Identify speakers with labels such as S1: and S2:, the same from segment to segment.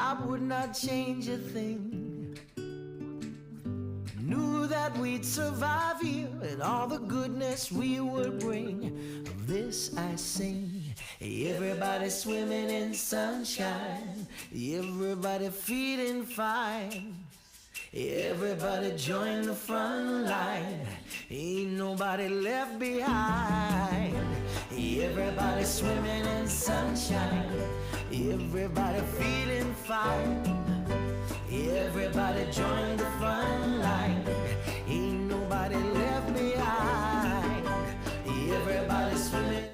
S1: I would not change a thing. Knew that we'd survive here and all the goodness we would bring. Of this I sing. Everybody swimming in sunshine, everybody feeling fine, everybody join the front line, ain't nobody left behind. Everybody swimming in sunshine, everybody feeling fine, everybody join the front line, ain't nobody left behind. Everybody swimming.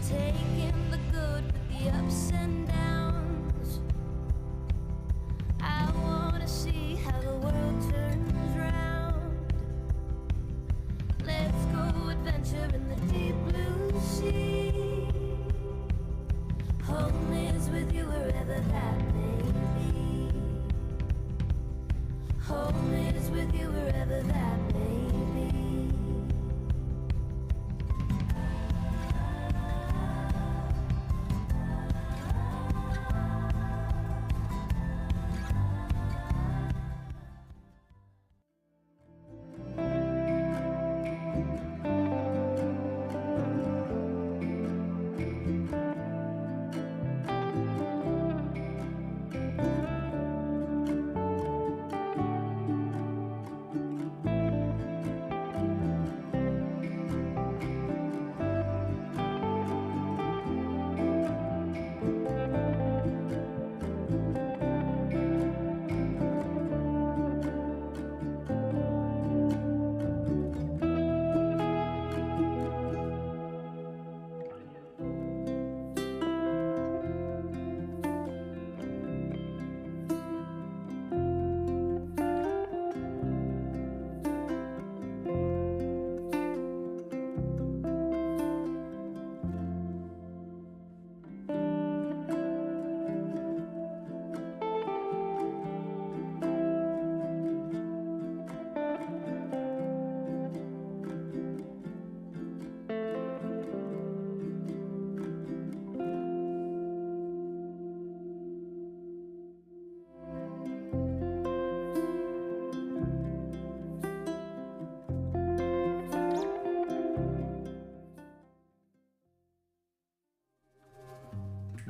S2: Taking the good with the ups and downs. I wanna see how the world turns round. Let's go adventure in the deep blue sea. Home is with you wherever that may be. Home is with you wherever that may be.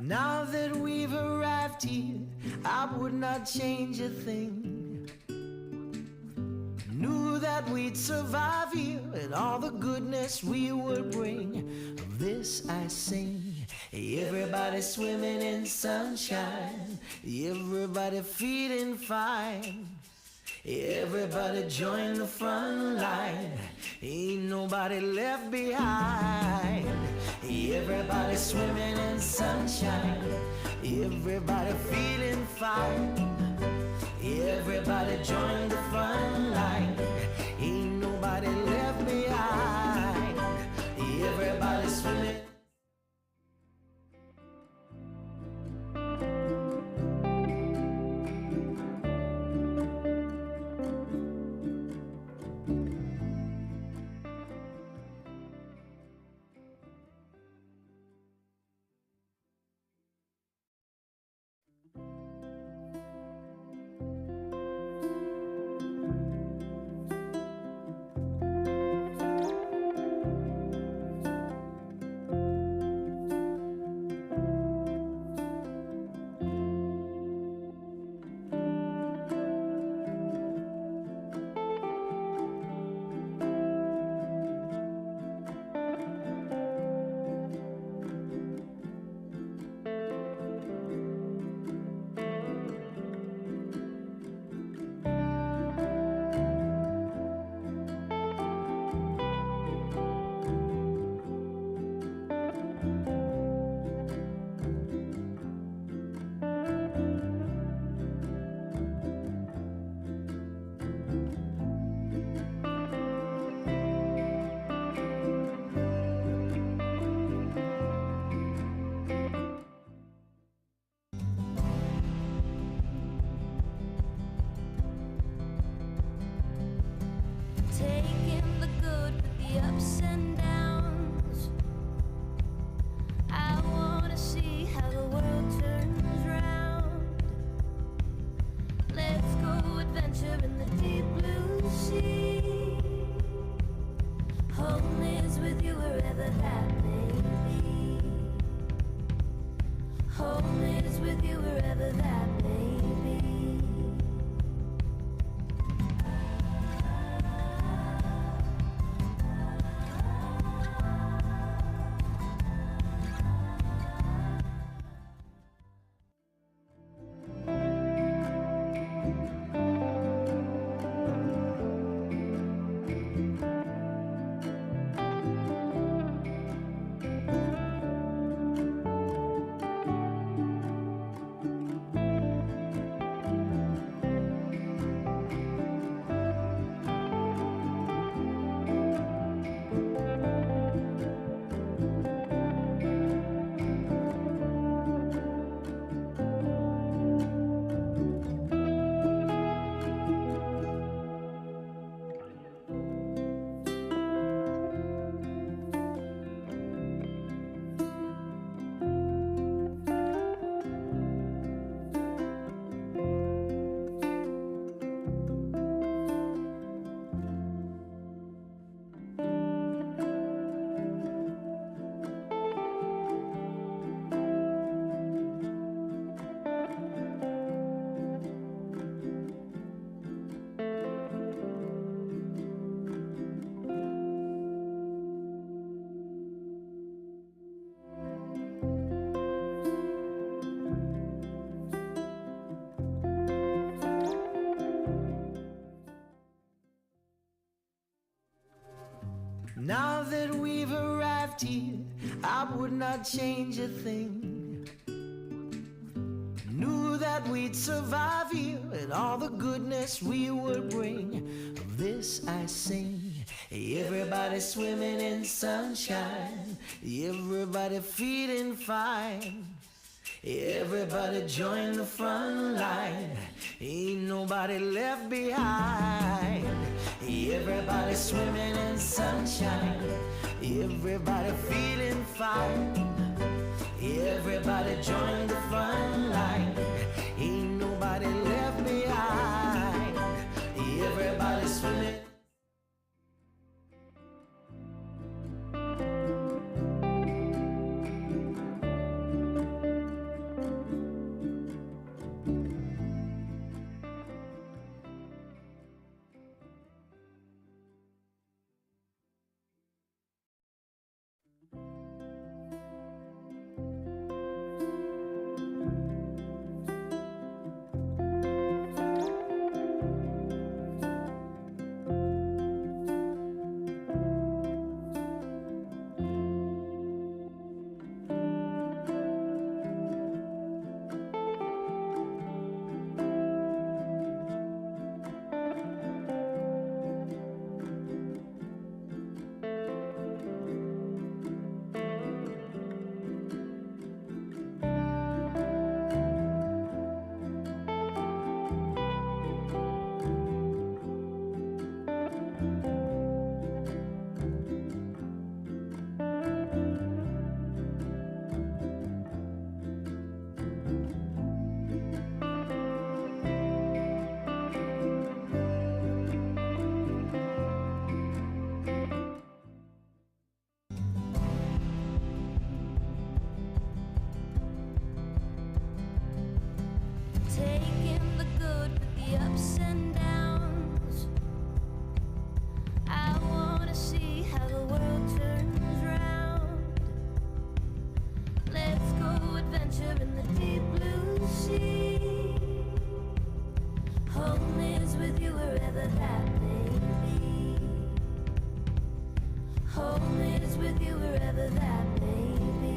S1: Now that we've arrived here, I would not change a thing. Knew that we'd survive here and all the goodness we would bring. Of this I sing. Everybody swimming in sunshine, everybody feeling fine, everybody join the front line, ain't nobody left behind. Everybody swimming in sunshine, everybody feeling fine, everybody join the front line, ain't nobody left behind. Everybody swimming.
S2: the ups and downs. I wanna see how the world turns round. Let's go adventure in the deep blue sea. Home is with you wherever that may be. Home is with you wherever that may be.
S1: Now that we've arrived here, I would not change a thing. Knew that we'd survive here and all the goodness we would bring. Of this I sing. Everybody swimming in sunshine, everybody feeling fine. Everybody join the front line, ain't nobody left behind. Everybody swimming in sunshine, everybody feeling fine. Everybody join the front line, ain't nobody left behind. Everybody swimming.
S2: Taking the good with the ups and downs. I wanna see how the world turns round. Let's go adventure in the deep blue sea. Home is with you wherever that may be. Home is with you wherever that may be.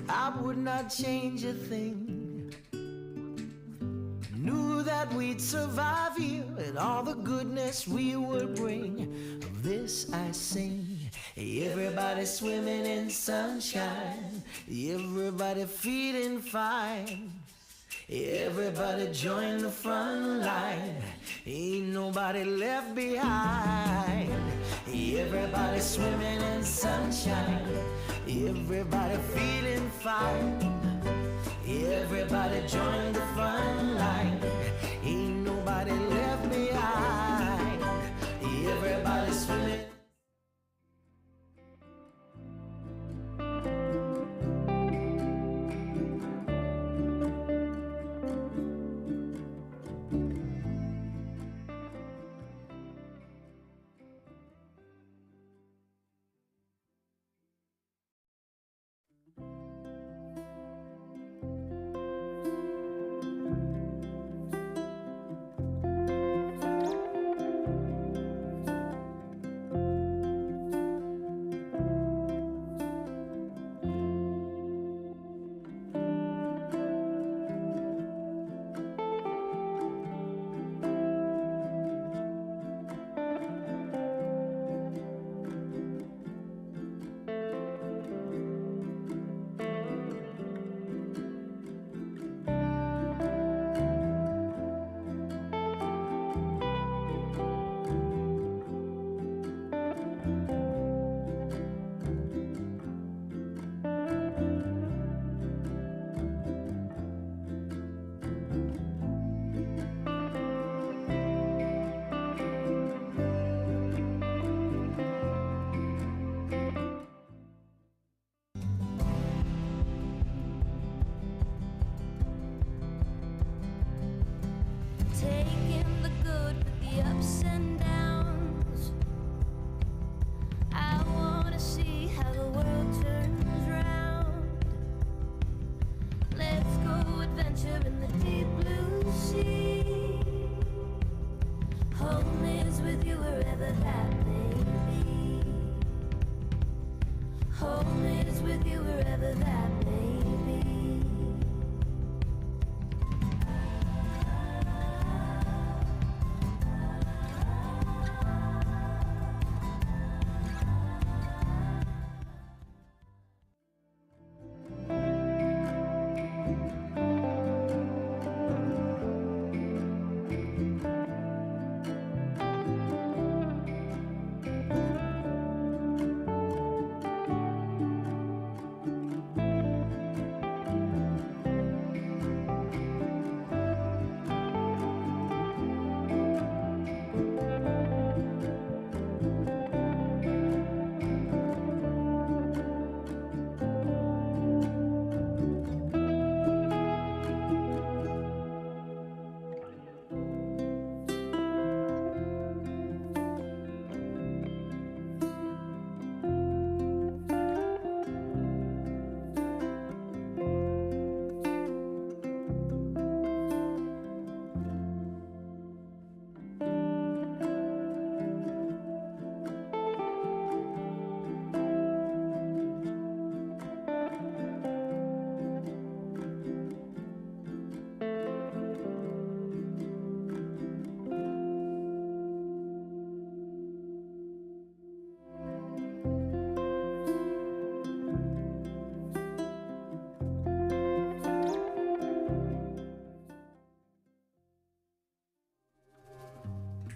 S1: I would not change a thing. Knew that we'd survive here and all the goodness we would bring. Of this I sing. Everybody swimming in sunshine, everybody feeling fine. Everybody join the front line, ain't nobody left behind. Everybody swimming in sunshine, everybody feeling fine. Everybody join the front line, ain't nobody left behind. Everybody swimming.
S2: Taking the good with the ups and downs. I wanna see how the world turns round. Let's go adventure in the deep blue sea. Home is with you wherever that may be. Home is with you wherever that may be.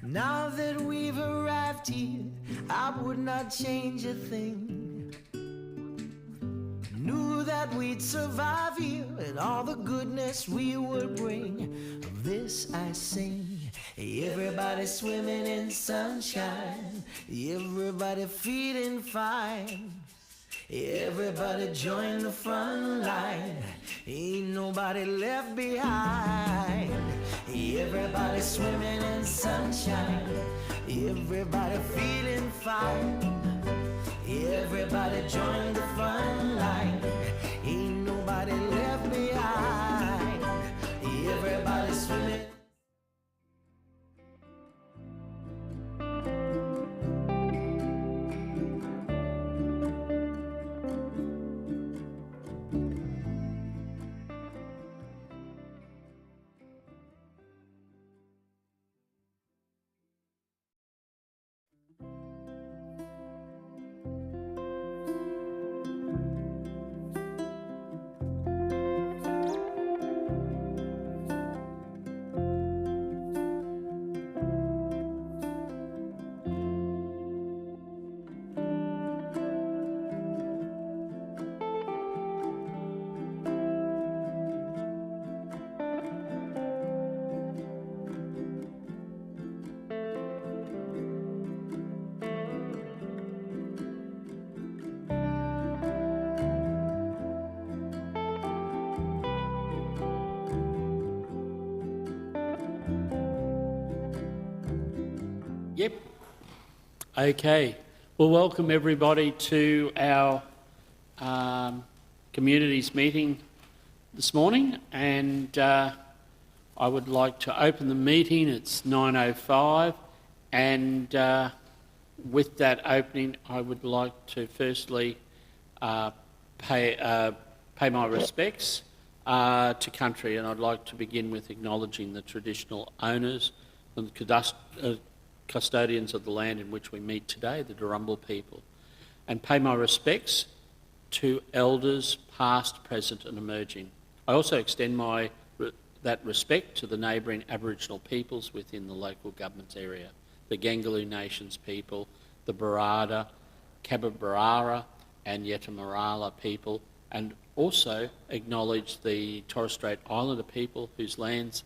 S1: Now that we've arrived here, I would not change a thing. Knew that we'd survive here and all the goodness we would bring. Of this I sing. Everybody swimming in sunshine, everybody feeling fine. Everybody join the front line, ain't nobody left behind. Everybody swimming in sunshine, everybody feeling fine. Everybody join the front line, ain't nobody left behind. Everybody swimming.
S3: Yep. Okay. Well, welcome everybody to our communities meeting this morning, and I would like to open the meeting. It's 9:05, and with that opening, I would like to firstly pay my respects to country, and I'd like to begin with acknowledging the traditional owners and custodians of the land in which we meet today, the Darumbal people, and pay my respects to elders past, present and emerging. I also extend that respect to the neighbouring Aboriginal peoples within the local government's area, the Gangaloo Nations people, the Barada, Kababarara and Yetamarala people, and also acknowledge the Torres Strait Islander people whose lands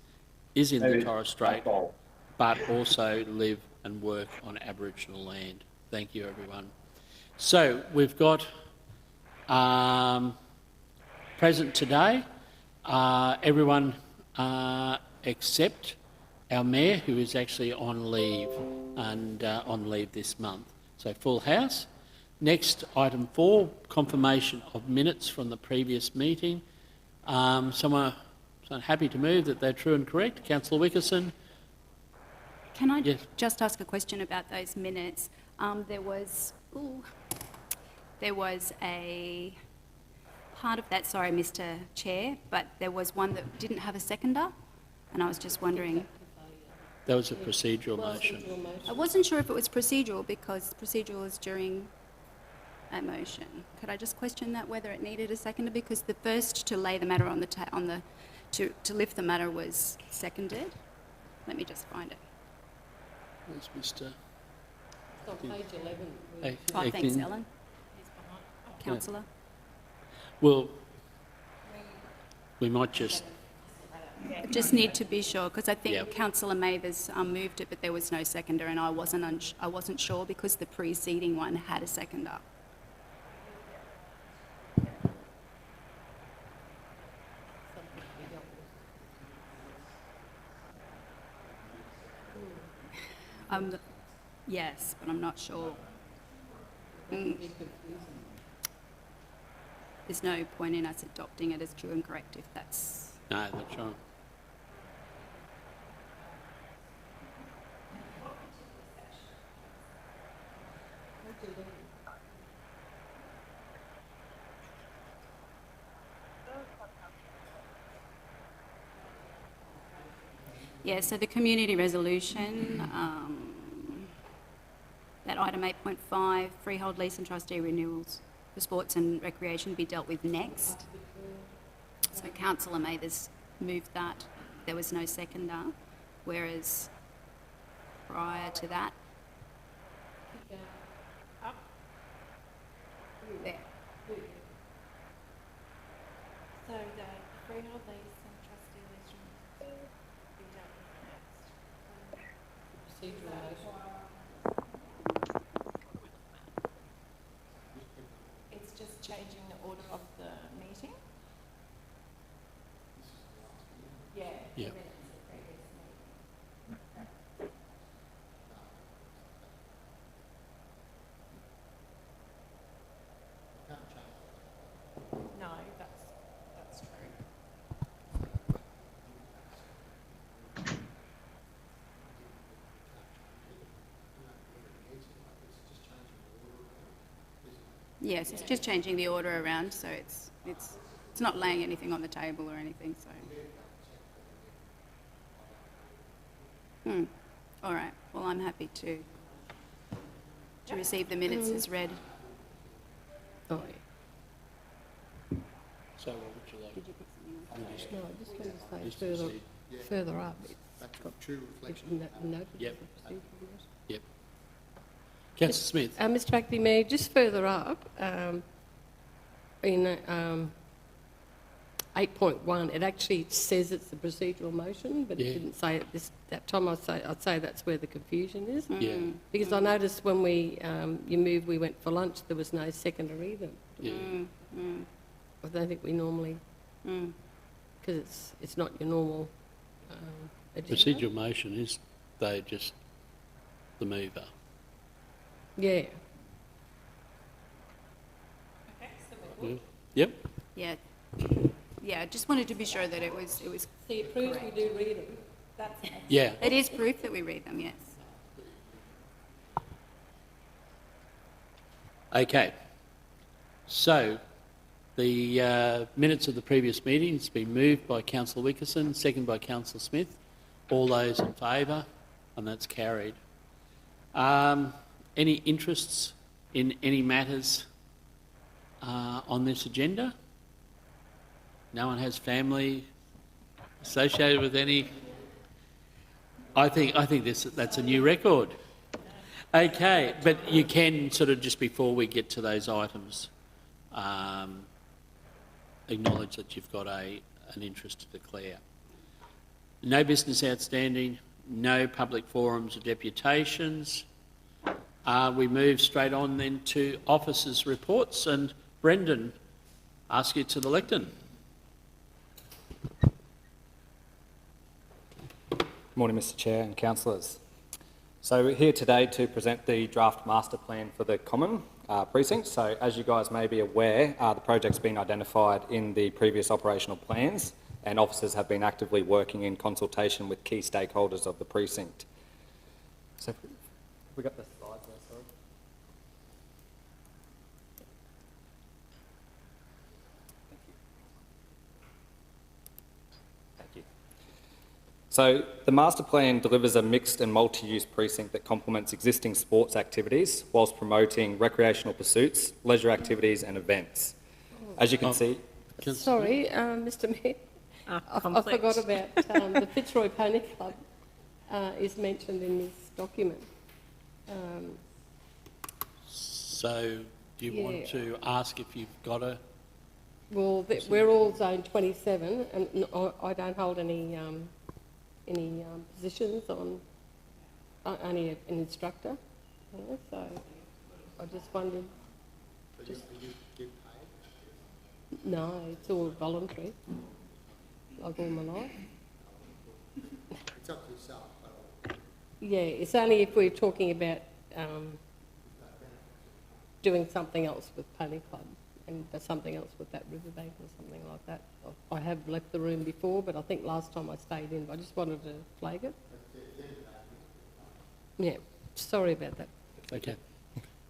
S3: is in the Torres Strait, but also live and work on Aboriginal land. Thank you, everyone. So we've got present today everyone except our Mayor, who is actually on leave and on leave this month. So full house. Next, item 4, confirmation of minutes from the previous meeting. Someone happy to move that they're true and correct? Councillor Wickerson.
S4: Can I
S3: Yes.
S4: just ask a question about those minutes? There was a part of that, sorry, Mr. Chair, but there was one that didn't have a seconder, and I was just wondering.
S3: That was a procedural motion.
S4: I wasn't sure if it was procedural because procedural is during a motion. Could I just question that, whether it needed a seconder? Because the first to lay the matter on the to lift the matter was seconded. Let me just find it.
S3: Where's Mr.
S5: It's on page 11.
S4: Oh, thanks, Ellen. Councillor.
S3: Well, we might just...
S4: I just need to be sure, because I think
S3: Yep.
S4: Councillor Mathers moved it, but there was no seconder, and I wasn't sure because the preceding one had a seconder. Yes, but I'm not sure. There's no point in us adopting it as true and correct if that's...
S3: No, that's right.
S4: Yeah, so the community resolution, that item 8.5, freehold lease and trustee renewals for sports and recreation be dealt with next. So Councillor Mathers moved that. There was no seconder, whereas prior to that... There.
S5: So the freehold lease and trustee lease renewals be dealt with next. Procedural motion. It's just changing the order of the meeting. Yeah.
S3: Yeah.
S5: No, that's true.
S4: Yes, it's just changing the order around, so it's not laying anything on the table or anything, so... All right, well, I'm happy to receive the minutes as read.
S6: Oh,
S3: So what would you like?
S6: no, I just wanted to say
S3: Just
S6: further,
S3: proceed.
S6: further up, it's
S7: Got true reflection.
S6: noted
S3: Yep.
S6: as a procedural matter.
S3: Yep. Councillor Smith.
S6: Mr Buckley, Mayor, just further up, in 8.1, it actually says it's a procedural motion, but
S3: Yeah.
S6: it didn't say it that time. I'd say that's where the confusion is.
S3: Yeah.
S6: Because I noticed when we went for lunch, there was no seconder either.
S3: Yeah.
S6: I don't think we normally, because it's not your normal agenda.
S3: Procedural motion is they just the mover.
S6: Yeah.
S5: Okay, so we will.
S3: Yep.
S4: Yeah. Yeah, I just wanted to be sure that it was,
S6: See, it proves we do read them.
S5: That's next.
S3: Yeah.
S4: it is proof that we read them, yes.
S3: Okay. So, the minutes of the previous meeting has been moved by Councillor Wickerson, seconded by Councillor Smith. All those in favour, and that's carried. Any interests in any matters on this agenda? No one has family associated with any? I think that's a new record. Okay, but you can sort of, just before we get to those items, acknowledge that you've got an interest to declare. No business outstanding, no public forums or deputations. We move straight on then to officers' reports, and Brendan, ask you to the lectern.
S7: Morning, Mr Chair and councillors. So we're here today to present the draft master plan for the Common precinct. So as you guys may be aware, the project's been identified in the previous operational plans, and officers have been actively working in consultation with key stakeholders of the precinct. So we got the slides there, sorry. Thank you. So the master plan delivers a mixed and multi-use precinct that complements existing sports activities whilst promoting recreational pursuits, leisure activities and events. As you can see...
S6: Sorry, Mr Mayor. I forgot about the Fitzroy Pony Club is mentioned in this document.
S3: So, do you want to ask if you've got a...
S6: Well, we're all Zone 27, and I don't hold any positions on, only an instructor, so I just wondered... No, it's all voluntary, like all my life.
S8: It's up to yourself.
S6: Yeah, it's only if we're talking about doing something else with Pony Club and something else with that riverbank or something like that. I have left the room before, but I think last time I stayed in, I just wanted to flag it. Yeah, sorry about that.
S3: Okay.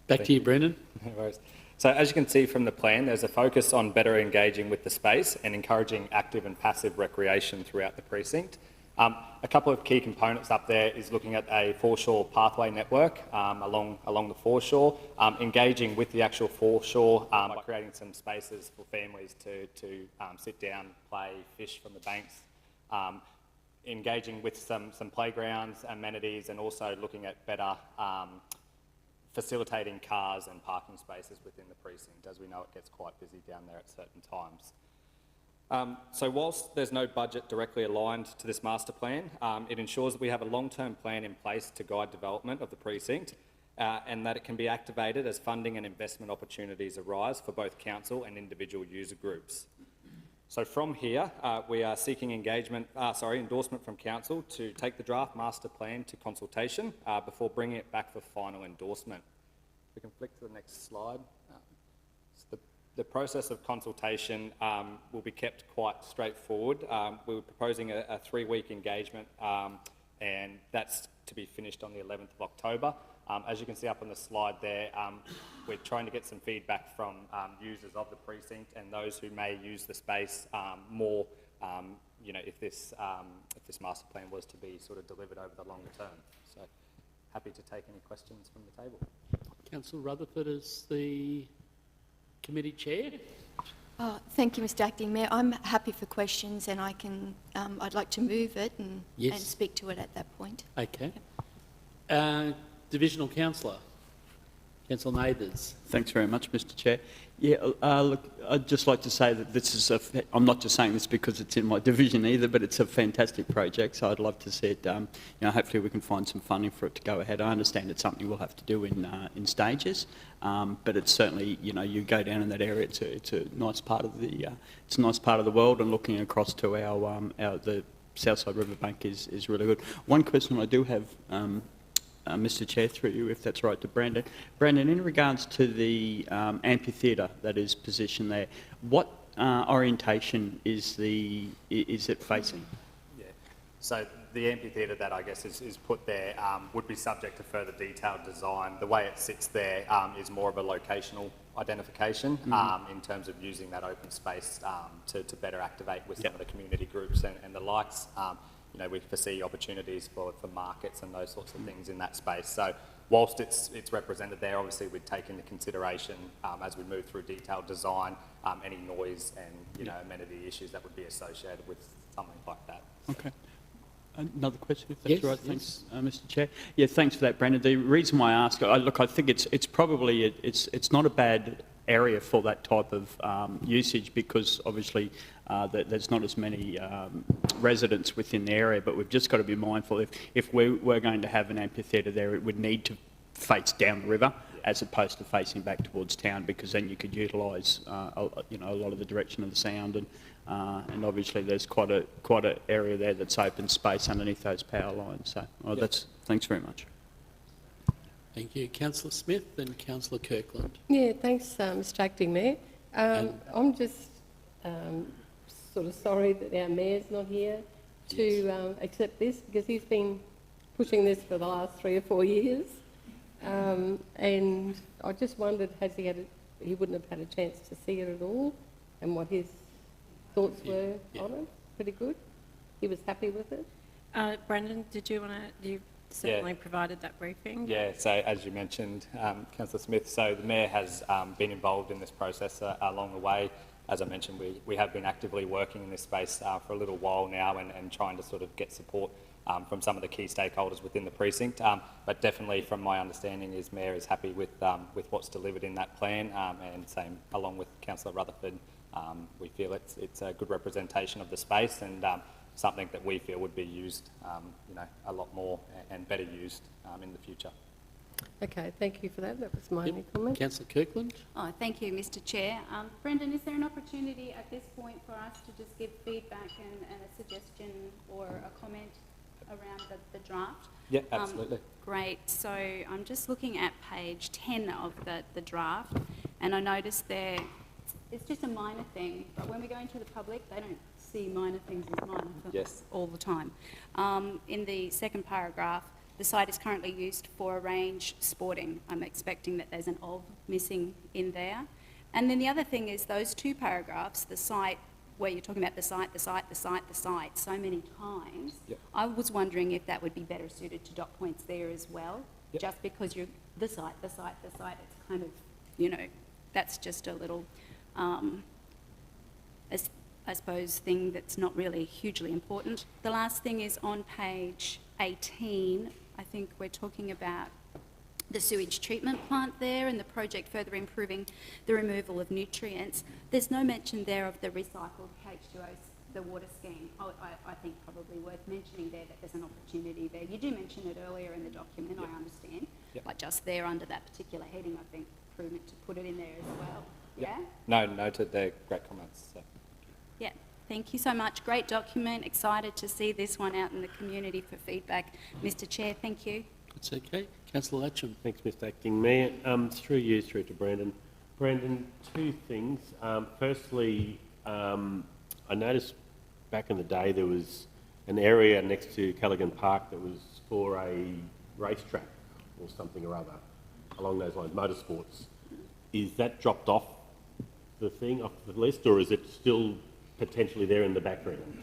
S3: Back to you, Brendan.
S7: No worries. So as you can see from the plan, there's a focus on better engaging with the space and encouraging active and passive recreation throughout the precinct. A couple of key components up there is looking at a foreshore pathway network along the foreshore, engaging with the actual foreshore by creating some spaces for families to sit down, play, fish from the banks, engaging with some playgrounds, amenities, and also looking at better facilitating cars and parking spaces within the precinct. As we know, it gets quite busy down there at certain times. So whilst there's no budget directly aligned to this master plan, it ensures that we have a long-term plan in place to guide development of the precinct and that it can be activated as funding and investment opportunities arise for both council and individual user groups. So from here, we are seeking endorsement from council to take the draft master plan to consultation before bringing it back for final endorsement. We can flick to the next slide. The process of consultation will be kept quite straightforward. We're proposing a 3-week engagement and that's to be finished on the 11th of October. As you can see up on the slide there, we're trying to get some feedback from users of the precinct and those who may use the space more, you know, if this master plan was to be sort of delivered over the longer term. So happy to take any questions from the table.
S3: Councillor Rutherford is the committee chair.
S9: Oh, thank you, Mr Acting Mayor. I'm happy for questions and I can, I'd like to move it and speak to it at that point.
S3: Okay. Divisional Councillor, Councillor Mathers.
S10: Thanks very much, Mr Chair. Yeah, look, I'd just like to say that this is I'm not just saying this because it's in my division either, but it's a fantastic project, so I'd love to see it, you know, hopefully we can find some funding for it to go ahead. I understand it's something we'll have to do in stages, but it's certainly, you know, you go down in that area, it's a nice part of the world, and looking across to the Southside Riverbank is really good. One question I do have, Mr Chair, through you, if that's right, to Brandon. Brandon, in regards to the amphitheatre that is positioned there, what orientation is it facing?
S7: Yeah. So the amphitheatre that I guess is put there would be subject to further detailed design. The way it sits there is more of a locational identification in terms of using that open space to better activate with some of the community groups and the likes. You know, we foresee opportunities for markets and those sorts of things in that space. So whilst it's represented there, obviously we'd take into consideration as we move through detailed design any noise and you know amenity issues that would be associated with something like that.
S10: Okay. Another question, if that's
S3: Yes,
S10: right. Thanks, Mr Chair. Yeah, thanks for that, Brandon. The reason why I ask, look, I think it's probably, it's not a bad area for that type of usage because obviously there's not as many residents within the area, but we've just got to be mindful if we're going to have an amphitheatre there, it would need to face down the river as opposed to facing back towards town, because then you could utilise you know, a lot of the direction of the sound and obviously there's quite a area there that's open space underneath those power lines. So thanks very much.
S3: Thank you. Councillor Smith and Councillor Kirkland.
S6: Yeah, thanks, Mr Acting Mayor. I'm just sort of sorry that our Mayor's not here to accept this, because he's been pushing this for the last 3 or 4 years. And I just wondered, he wouldn't have had a chance to see it at all, and what his thoughts were on it. Pretty good. He was happy with it.
S5: Brendan, did you want to, you certainly provided that briefing.
S7: Yeah, so as you mentioned, Councillor Smith, so the Mayor has been involved in this process along the way. As I mentioned, we have been actively working in this space for a little while now and trying to sort of get support from some of the key stakeholders within the precinct. But definitely from my understanding is Mayor is happy with what's delivered in that plan, and same along with Councillor Rutherford. We feel it's a good representation of the space and something that we feel would be used, you know, a lot more and better used in the future.
S6: Okay, thank you for that. That was my only comment.
S3: Councillor Kirkland.
S4: Oh, thank you, Mr Chair. Brendan, is there an opportunity at this point for us to just give feedback and a suggestion or a comment around the draft?
S7: Yeah, absolutely.
S4: Great. So I'm just looking at page 10 of the draft, and I noticed there, it's just a minor thing, but when we go into the public, they don't see minor things as minor all the time. In the second paragraph, the site is currently used for arrange sporting. I'm expecting that there's an of missing in there. And then the other thing is those 2 paragraphs, the site, where you're talking about the site so many times, I was wondering if that would be better suited to dot points there as well, just because you're the site, it's kind of, you know, that's just a little, I suppose, thing that's not really hugely important. The last thing is on page 18, I think we're talking about the sewage treatment plant there and the project further improving the removal of nutrients. There's no mention there of the recycled H2O, the water scheme. I think probably worth mentioning there that there's an opportunity there. You do mention it earlier in the document, I understand, but just there under that particular heading, I think prudent to put it in there as well. Yeah?
S7: No, noted. They're great comments. So.
S4: Yeah. Thank you so much. Great document. Excited to see this one out in the community for feedback. Mr Chair, thank you.
S3: That's okay. Councillor Latcham.
S11: Thanks, Mr Acting Mayor. Through you, through to Brandon. Brandon, 2 things. Firstly, I noticed back in the day there was an area next to Callaghan Park that was for a racetrack or something or other along those lines, motorsports. Is that dropped off the list, or is it still potentially there in the background?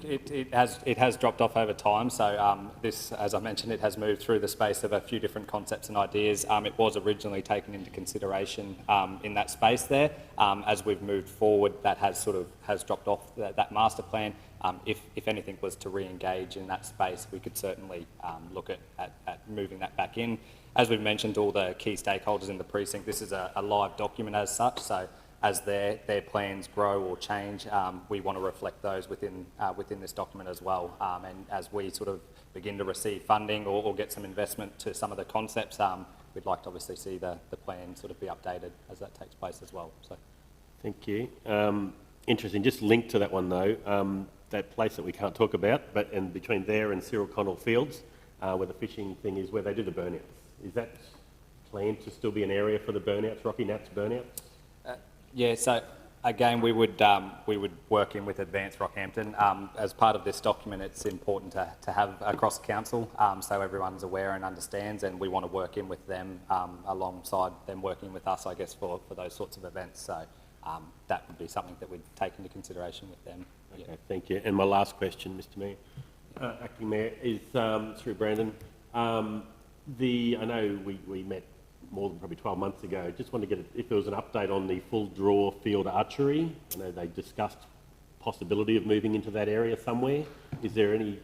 S7: It has dropped off over time. So this, as I mentioned, it has moved through the space of a few different concepts and ideas. It was originally taken into consideration in that space there. As we've moved forward, that has dropped off that master plan. If anything was to re-engage in that space, we could certainly look at moving that back in. As we've mentioned, all the key stakeholders in the precinct, this is a live document as such. So as their plans grow or change, we want to reflect those within this document as well. And as we sort of begin to receive funding or get some investment to some of the concepts, we'd like to obviously see the plan sort of be updated as that takes place as well. So,
S11: thank you. Interesting. Just linked to that one though, that place that we can't talk about, and between there and Cyril Connell Fields, where the fishing thing is, where they do the burnouts. Is that planned to still be an area for the burnouts, Rocky Nats burnouts?
S7: Yeah, so again, we would work in with Advance Rockhampton. As part of this document, it's important to have across council, so everyone's aware and understands, and we want to work in with them alongside them working with us, I guess, for those sorts of events. So that would be something that we'd take into consideration with them.
S11: Okay, thank you. And my last question, Mr. Mayor, Acting Mayor, is through Brandon. I know we met more than probably 12 months ago. Just want to get if there was an update on the full draw field archery. I know they discussed possibility of moving into that area somewhere. Is there any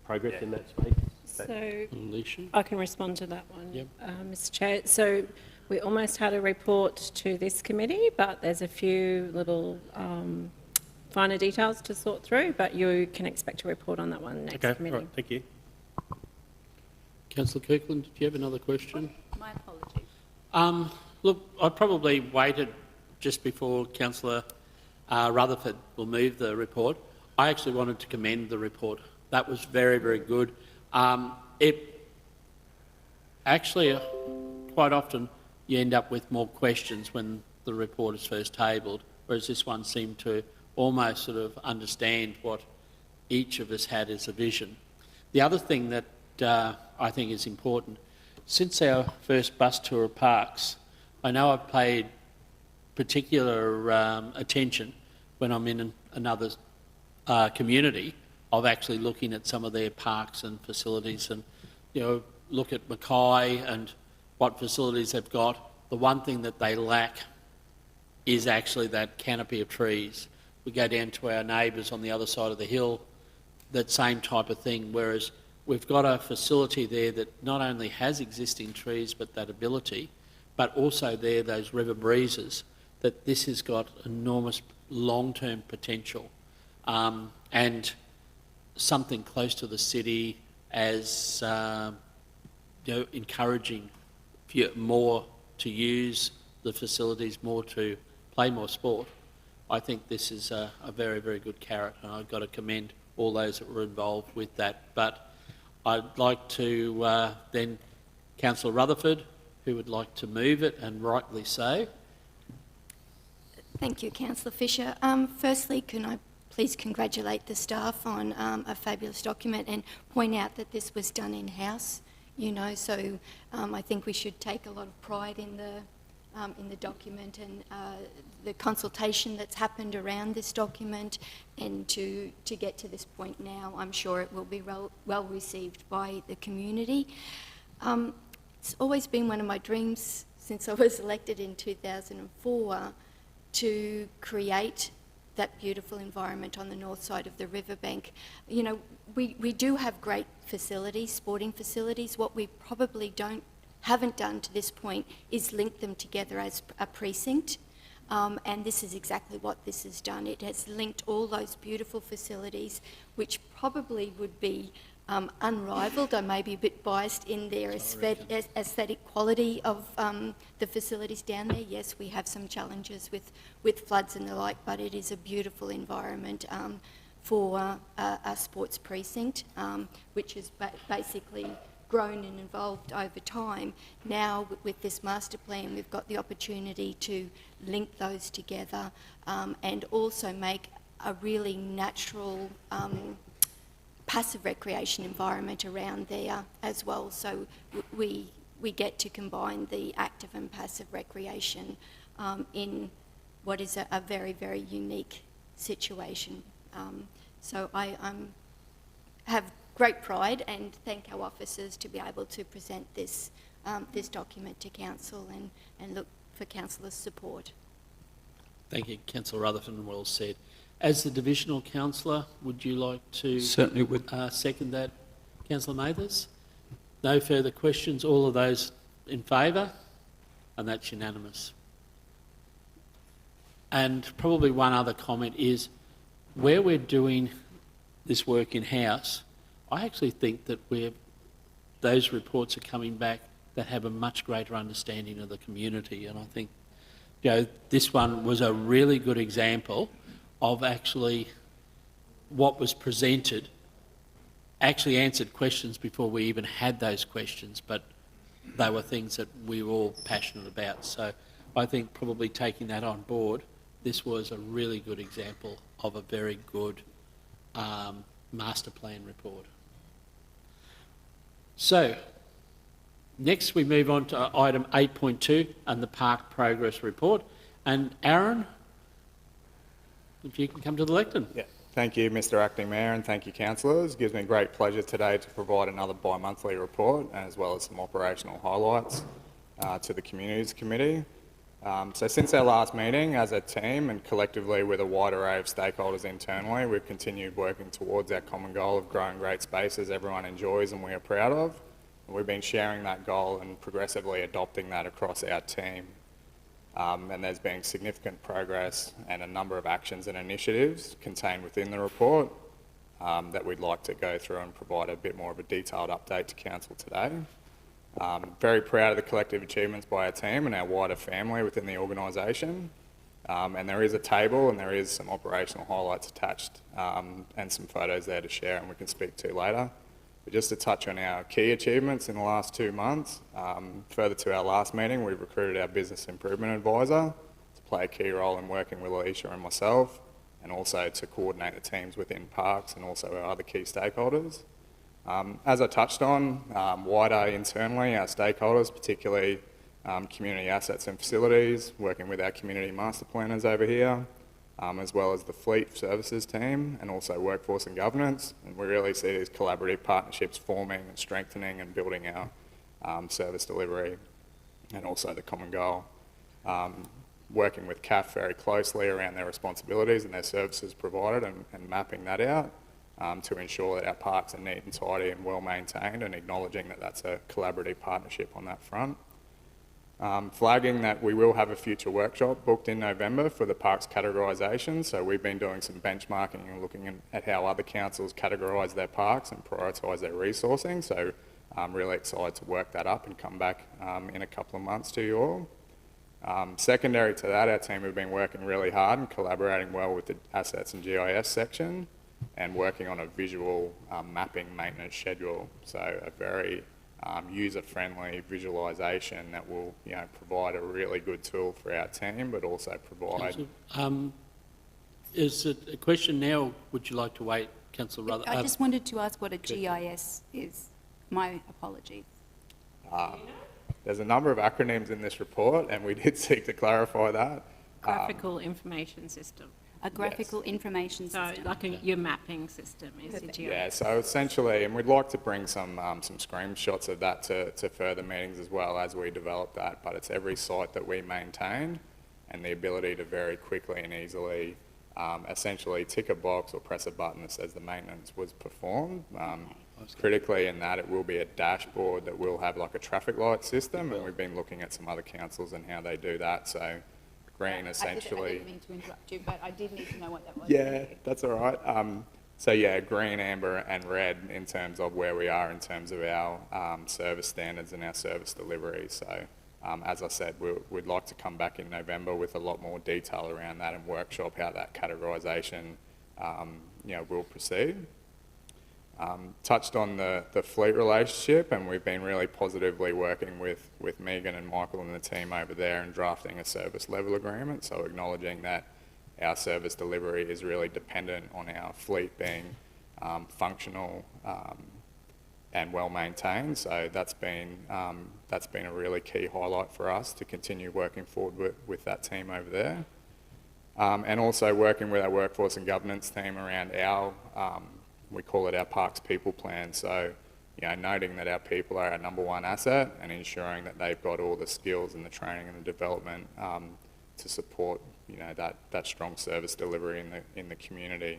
S11: progress in that space?
S5: So
S3: Alicia?
S5: I can respond to that one,
S3: Yep.
S5: Mr Chair. So we almost had a report to this committee, but there's a few little finer details to sort through, but you can expect a report on that one next committee.
S11: Right, thank you.
S3: Councillor Kirkland, do you have another question?
S4: My apologies.
S3: Look, I probably waited just before Councillor Rutherford will move the report. I actually wanted to commend the report. That was very, very good. It actually, quite often, you end up with more questions when the report is first tabled, whereas this one seemed to almost sort of understand what each of us had as a vision. The other thing that I think is important, since our first bus tour of parks, I know I've paid particular attention when I'm in another community of actually looking at some of their parks and facilities, and look at Mackay and what facilities they've got. The one thing that they lack is actually that canopy of trees. We go down to our neighbours on the other side of the hill, that same type of thing, whereas we've got a facility there that not only has existing trees but that ability, but also there those river breezes, that this has got enormous long-term potential, and something close to the city as encouraging more to use the facilities, more to play more sport. I think this is a very, very good carrot, and I've got to commend all those that were involved with that. But I'd like to then Councillor Rutherford, who would like to move it, and rightly so.
S9: Thank you, Councillor Fisher. Firstly, can I please congratulate the staff on a fabulous document and point out that this was done in-house, so I think we should take a lot of pride in the document and the consultation that's happened around this document, and to get to this point now, I'm sure it will be well received by the community. It's always been one of my dreams since I was elected in 2004 to create that beautiful environment on the north side of the riverbank. We do have great facilities, sporting facilities. What we probably haven't done to this point is link them together as a precinct. And this is exactly what this has done. It has linked all those beautiful facilities, which probably would be unrivaled. I may be a bit biased in their aesthetic quality of the facilities down there. Yes, we have some challenges with floods and the like, but it is a beautiful environment for a sports precinct, which is basically grown and evolved over time. Now, with this master plan, we've got the opportunity to link those together and also make a really natural passive recreation environment around there as well. So we get to combine the active and passive recreation in what is a very, very unique situation. So I have great pride and thank our officers to be able to present this this document to council and look for councillors' support.
S3: Thank you, Councillor Rutherford, well said. As the divisional councillor, would you like to
S10: Certainly would.
S3: Second that, Councillor Mathers? No further questions. All of those in favour? And that's unanimous. And probably one other comment is, where we're doing this work in-house, I actually think that those reports are coming back that have a much greater understanding of the community, and I think this one was a really good example of actually what was presented actually answered questions before we even had those questions, but they were things that we were all passionate about. So I think probably taking that on board, this was a really good example of a very good master plan report. So next we move on to item 8.2 and the Park Progress Report. And Aaron, if you can come to the lectern.
S12: Yeah. Thank you, Mr Acting Mayor, and thank you, councillors. It gives me great pleasure today to provide another bi-monthly report, as well as some operational highlights to the Communities Committee. So since our last meeting, as a team and collectively with a wide array of stakeholders internally, we've continued working towards our common goal of growing great spaces everyone enjoys and we are proud of. And we've been sharing that goal and progressively adopting that across our team. And there's been significant progress and a number of actions and initiatives contained within the report that we'd like to go through and provide a bit more of a detailed update to Council today. Very proud of the collective achievements by our team and our wider family within the organisation. And there is a table and there is some operational highlights attached and some photos there to share and we can speak to later. But just to touch on our key achievements in the last 2 months, further to our last meeting, we've recruited our Business Improvement Advisor to play a key role in working with Alicia and myself, and also to coordinate the teams within Parks and also our other key stakeholders. As I touched on, wider internally, our stakeholders, particularly community assets and facilities, working with our community master planners over here, as well as the fleet services team and also workforce and governance. And we really see these collaborative partnerships forming and strengthening and building our service delivery and also the common goal. Working with CAF very closely around their responsibilities and their services provided and mapping that out to ensure that our parks are neat and tidy and well maintained, and acknowledging that that's a collaborative partnership on that front. Flagging that we will have a future workshop booked in November for the parks categorisation. So we've been doing some benchmarking and looking at how other councils categorise their parks and prioritise their resourcing. So I'm really excited to work that up and come back in a couple of months to you all. Secondary to that, our team have been working really hard and collaborating well with the assets and GIS section and working on a visual mapping maintenance schedule. So a very user-friendly visualisation that will, provide a really good tool for our team, but also provide.
S3: Is it a question now? Or would you like to wait, Councillor Rutherford?
S4: I just wanted to ask what a GIS is. My apologies.
S12: There's a number of acronyms in this report, and we did seek to clarify that.
S5: Graphical information system.
S4: A graphical information system.
S5: So like your mapping system is the GIS.
S12: Yeah, so essentially, and we'd like to bring some screenshots of that to further meetings as well as we develop that, but it's every site that we maintain and the ability to very quickly and easily essentially tick a box or press a button that says the maintenance was performed. Critically in that, it will be a dashboard that will have like a traffic light system, and we've been looking at some other councils and how they do that. So green essentially.
S4: I didn't mean to interrupt you, but I did need to know what that was.
S12: Yeah, that's all right. So yeah, green, amber and red in terms of where we are in terms of our service standards and our service delivery. So as I said, we'd like to come back in November with a lot more detail around that and workshop how that categorisation will proceed. Touched on the fleet relationship, and we've been really positively working with Megan and Michael and the team over there and drafting a service level agreement, so acknowledging that our service delivery is really dependent on our fleet being functional and well maintained. So that's been a really key highlight for us to continue working forward with that team over there. And also working with our workforce and governance team around our we call it our Parks People Plan. So, noting that our people are our #1 asset and ensuring that they've got all the skills and the training and the development to support, that strong service delivery in the community.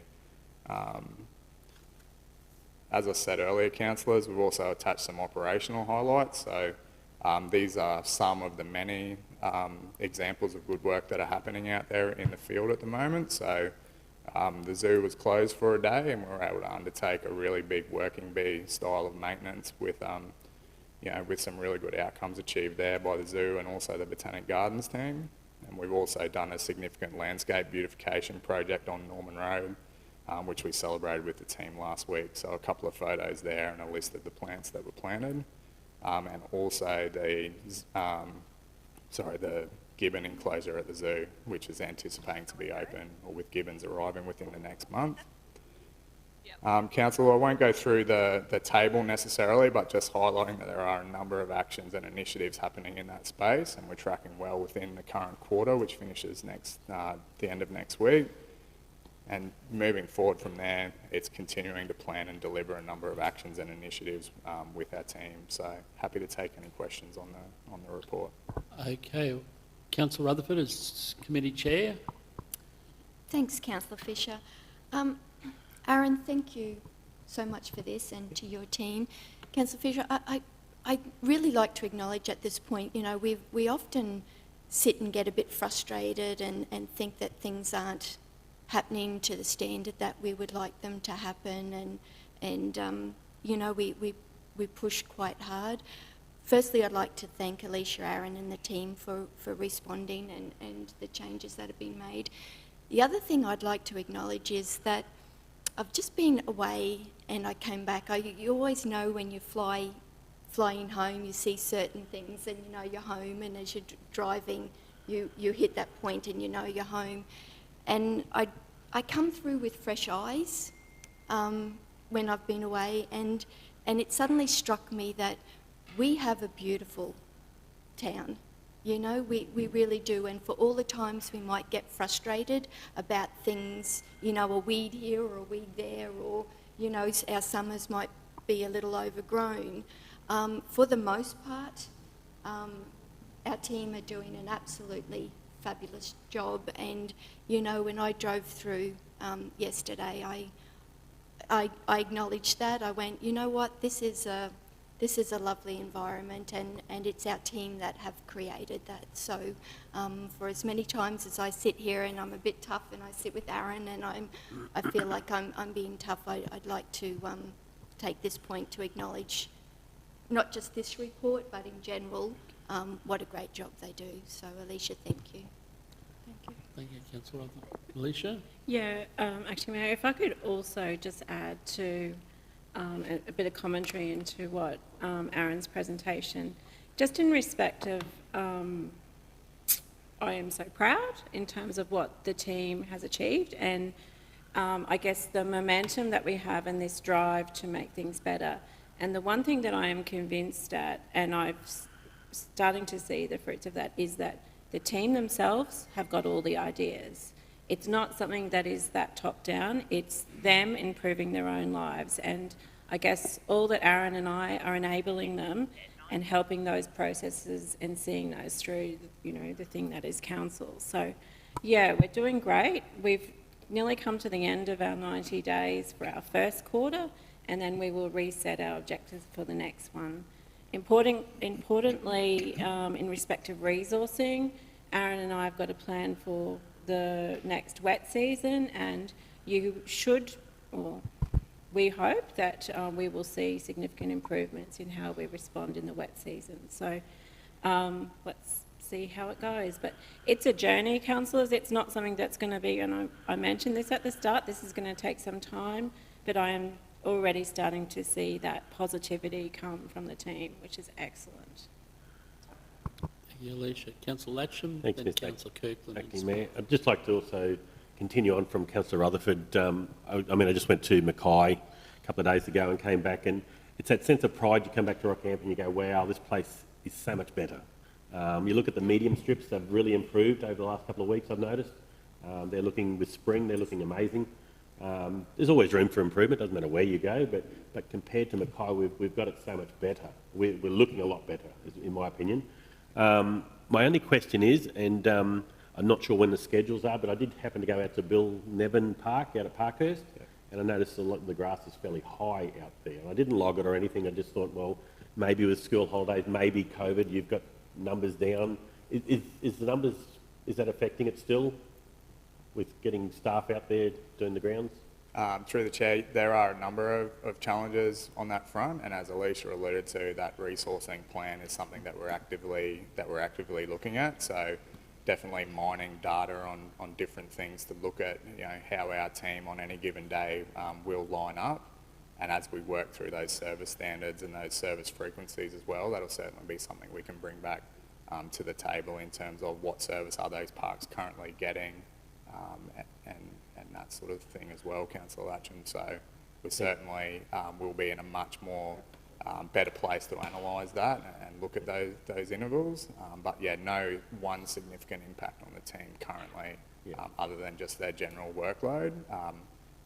S12: As I said earlier, councillors, we've also attached some operational highlights. So these are some of the many examples of good work that are happening out there in the field at the moment. So the zoo was closed for a day and we were able to undertake a really big working bee style of maintenance with, with some really good outcomes achieved there by the zoo and also the Botanic Gardens team. And we've also done a significant landscape beautification project on Norman Road which we celebrated with the team last week. So a couple of photos there and a list of the plants that were planted. And also the gibbon enclosure at the zoo, which is anticipating to be open, or with gibbons arriving within the next month. Council, I won't go through the table necessarily, but just highlighting that there are a number of actions and initiatives happening in that space, and we're tracking well within the current quarter, which finishes the end of next week. And moving forward from there, it's continuing to plan and deliver a number of actions and initiatives with our team. So happy to take any questions on the report.
S3: Okay. Councillor Rutherford as committee chair.
S9: Thanks, Councillor Fisher. Aaron, thank you so much for this, and to your team. Councillor Fisher, I'd really like to acknowledge at this point, you know, we often sit and get a bit frustrated and think that things aren't happening to the standard that we would like them to happen, and you know, we push quite hard. Firstly, I'd like to thank Alicia, Aaron and the team for responding and the changes that have been made. The other thing I'd like to acknowledge is that I've just been away and I came back. You always know when you're flying home, you see certain things and you know you're home, and as you're driving, you hit that point and you know you're home. And I come through with fresh eyes when I've been away, and it suddenly struck me that we have a beautiful town. You know, we really do, and for all the times we might get frustrated about things, you know, a weed here or a weed there, or, you know, our summers might be a little overgrown. For the most part, our team are doing an absolutely fabulous job, and, you know, when I drove through yesterday, I acknowledged that. I went, you know what, this is a lovely environment, and it's our team that have created that. So for as many times as I sit here and I'm a bit tough and I sit with Aaron and I feel like I'm being tough, I'd like to take this point to acknowledge not just this report, but in general, what a great job they do. So Alicia, thank you. Thank you.
S3: Thank you, Councillor Rutherford. Alicia?
S5: Yeah, actually, Mayor, if I could also just add to a bit of commentary into what Aaron's presentation, just in respect of, I am so proud in terms of what the team has achieved, and I guess the momentum that we have in this drive to make things better. And the one thing that I am convinced at, and I'm starting to see the fruits of that, is that the team themselves have got all the ideas. It's not something that is that top down, it's them improving their own lives. And I guess all that Aaron and I are enabling them and helping those processes and seeing those through, you know, the thing that is council. So yeah, we're doing great. We've nearly come to the end of our 90 days for our first quarter, and then we will reset our objectives for the next one. Importantly, in respect of resourcing, Aaron and I have got a plan for the next wet season, and you should, or we hope that we will see significant improvements in how we respond in the wet season. So let's see how it goes. But it's a journey, councillors. It's not something that's going to be, and I mentioned this at the start, this is going to take some time, but I am already starting to see that positivity come from the team, which is excellent.
S3: Thank you, Alicia. Councillor Latcham,
S11: Thanks,
S3: then
S11: Mr.
S3: Councillor Kirkland.
S11: Acting Mayor. I'd just like to also continue on from Councillor Rutherford. I just went to Mackay a couple of days ago and came back, and it's that sense of pride. You come back to Rockhampton and you go, wow, this place is so much better. You look at the medium strips, they've really improved over the last couple of weeks, I've noticed. They're looking, with spring, they're looking amazing. There's always room for improvement, doesn't matter where you go, but compared to Mackay, we've got it so much better. We're looking a lot better, in my opinion. My only question is, and I'm not sure when the schedules are, but I did happen to go out to Bill Nevin Park out at Parkhurst, and I noticed a lot of the grass is fairly high out there. And I didn't log it or anything, I just thought, well, maybe with school holidays, maybe COVID, you've got numbers down. Is the numbers, is that affecting it still, with getting staff out there doing the grounds?
S12: Through the chair, there are a number of challenges on that front, and as Alicia alluded to, that resourcing plan is something that we're actively looking at. So definitely mining data on different things to look at, how our team on any given day will line up. And as we work through those service standards and those service frequencies as well, that'll certainly be something we can bring back to the table in terms of what service are those parks currently getting, and that sort of thing as well, Councillor Latcham. So we certainly will be in a much more better place to analyse that and look at those intervals. But yeah, no one significant impact on the team currently, other than just their general workload.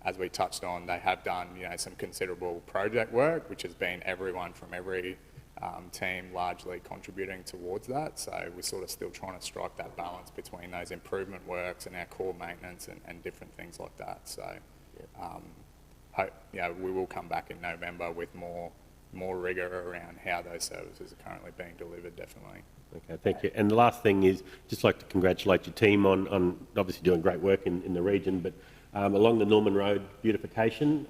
S12: As we touched on, they have done, some considerable project work, which has been everyone from every team largely contributing towards that. So we're sort of still trying to strike that balance between those improvement works and our core maintenance and different things like that. So, we will come back in November with more rigour around how those services are currently being delivered, definitely.
S11: Okay, thank you. And the last thing is, just like to congratulate your team on obviously doing great work in the region, but along the Norman Road beautification,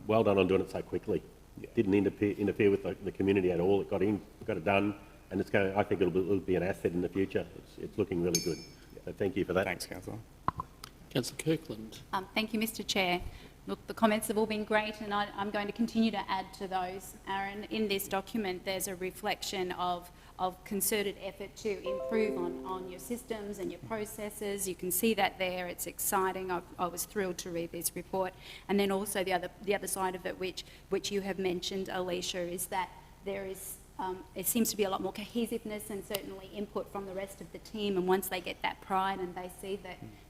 S11: well done on doing it so quickly. It didn't interfere with the community at all. It got it done, and it's going. I think it'll be an asset in the future. It's looking really good. So thank you for that.
S12: Thanks, Councillor.
S3: Councillor Kirkland.
S4: Thank you, Mr Chair. Look, the comments have all been great, and I'm going to continue to add to those. Aaron, in this document, there's a reflection of concerted effort to improve on your systems and your processes. You can see that there. It's exciting. I was thrilled to read this report. And then also the other side of it, which you have mentioned, Alicia, is that there is it seems to be a lot more cohesiveness and certainly input from the rest of the team. And once they get that pride and they see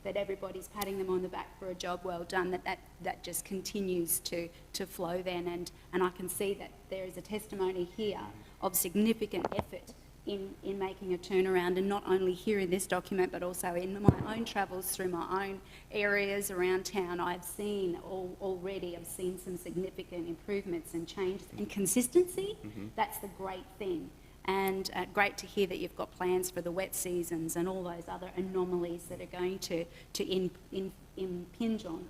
S4: that everybody's patting them on the back for a job well done, that just continues to flow then. And I can see that there is a testimony here of significant effort in making a turnaround, and not only here in this document, but also in my own travels through my own areas around town. I've seen some significant improvements and changes and consistency. That's the great thing. And great to hear that you've got plans for the wet seasons and all those other anomalies that are going to impinge on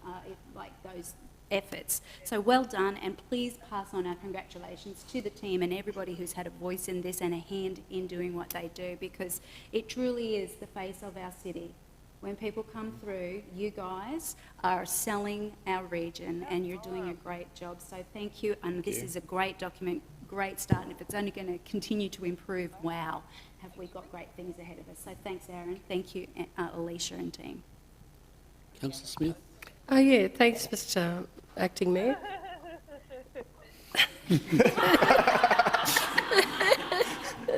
S4: like those efforts. So well done, and please pass on our congratulations to the team and everybody who's had a voice in this and a hand in doing what they do, because it truly is the face of our city. When people come through, you guys are selling our region and you're doing a great job. So thank you, and this is a great document, great start, and if it's only going to continue to improve, wow, have we got great things ahead of us. So thanks, Aaron. Thank you, Alicia and team.
S3: Councillor Smith.
S6: Oh yeah, thanks, Mr Acting Mayor.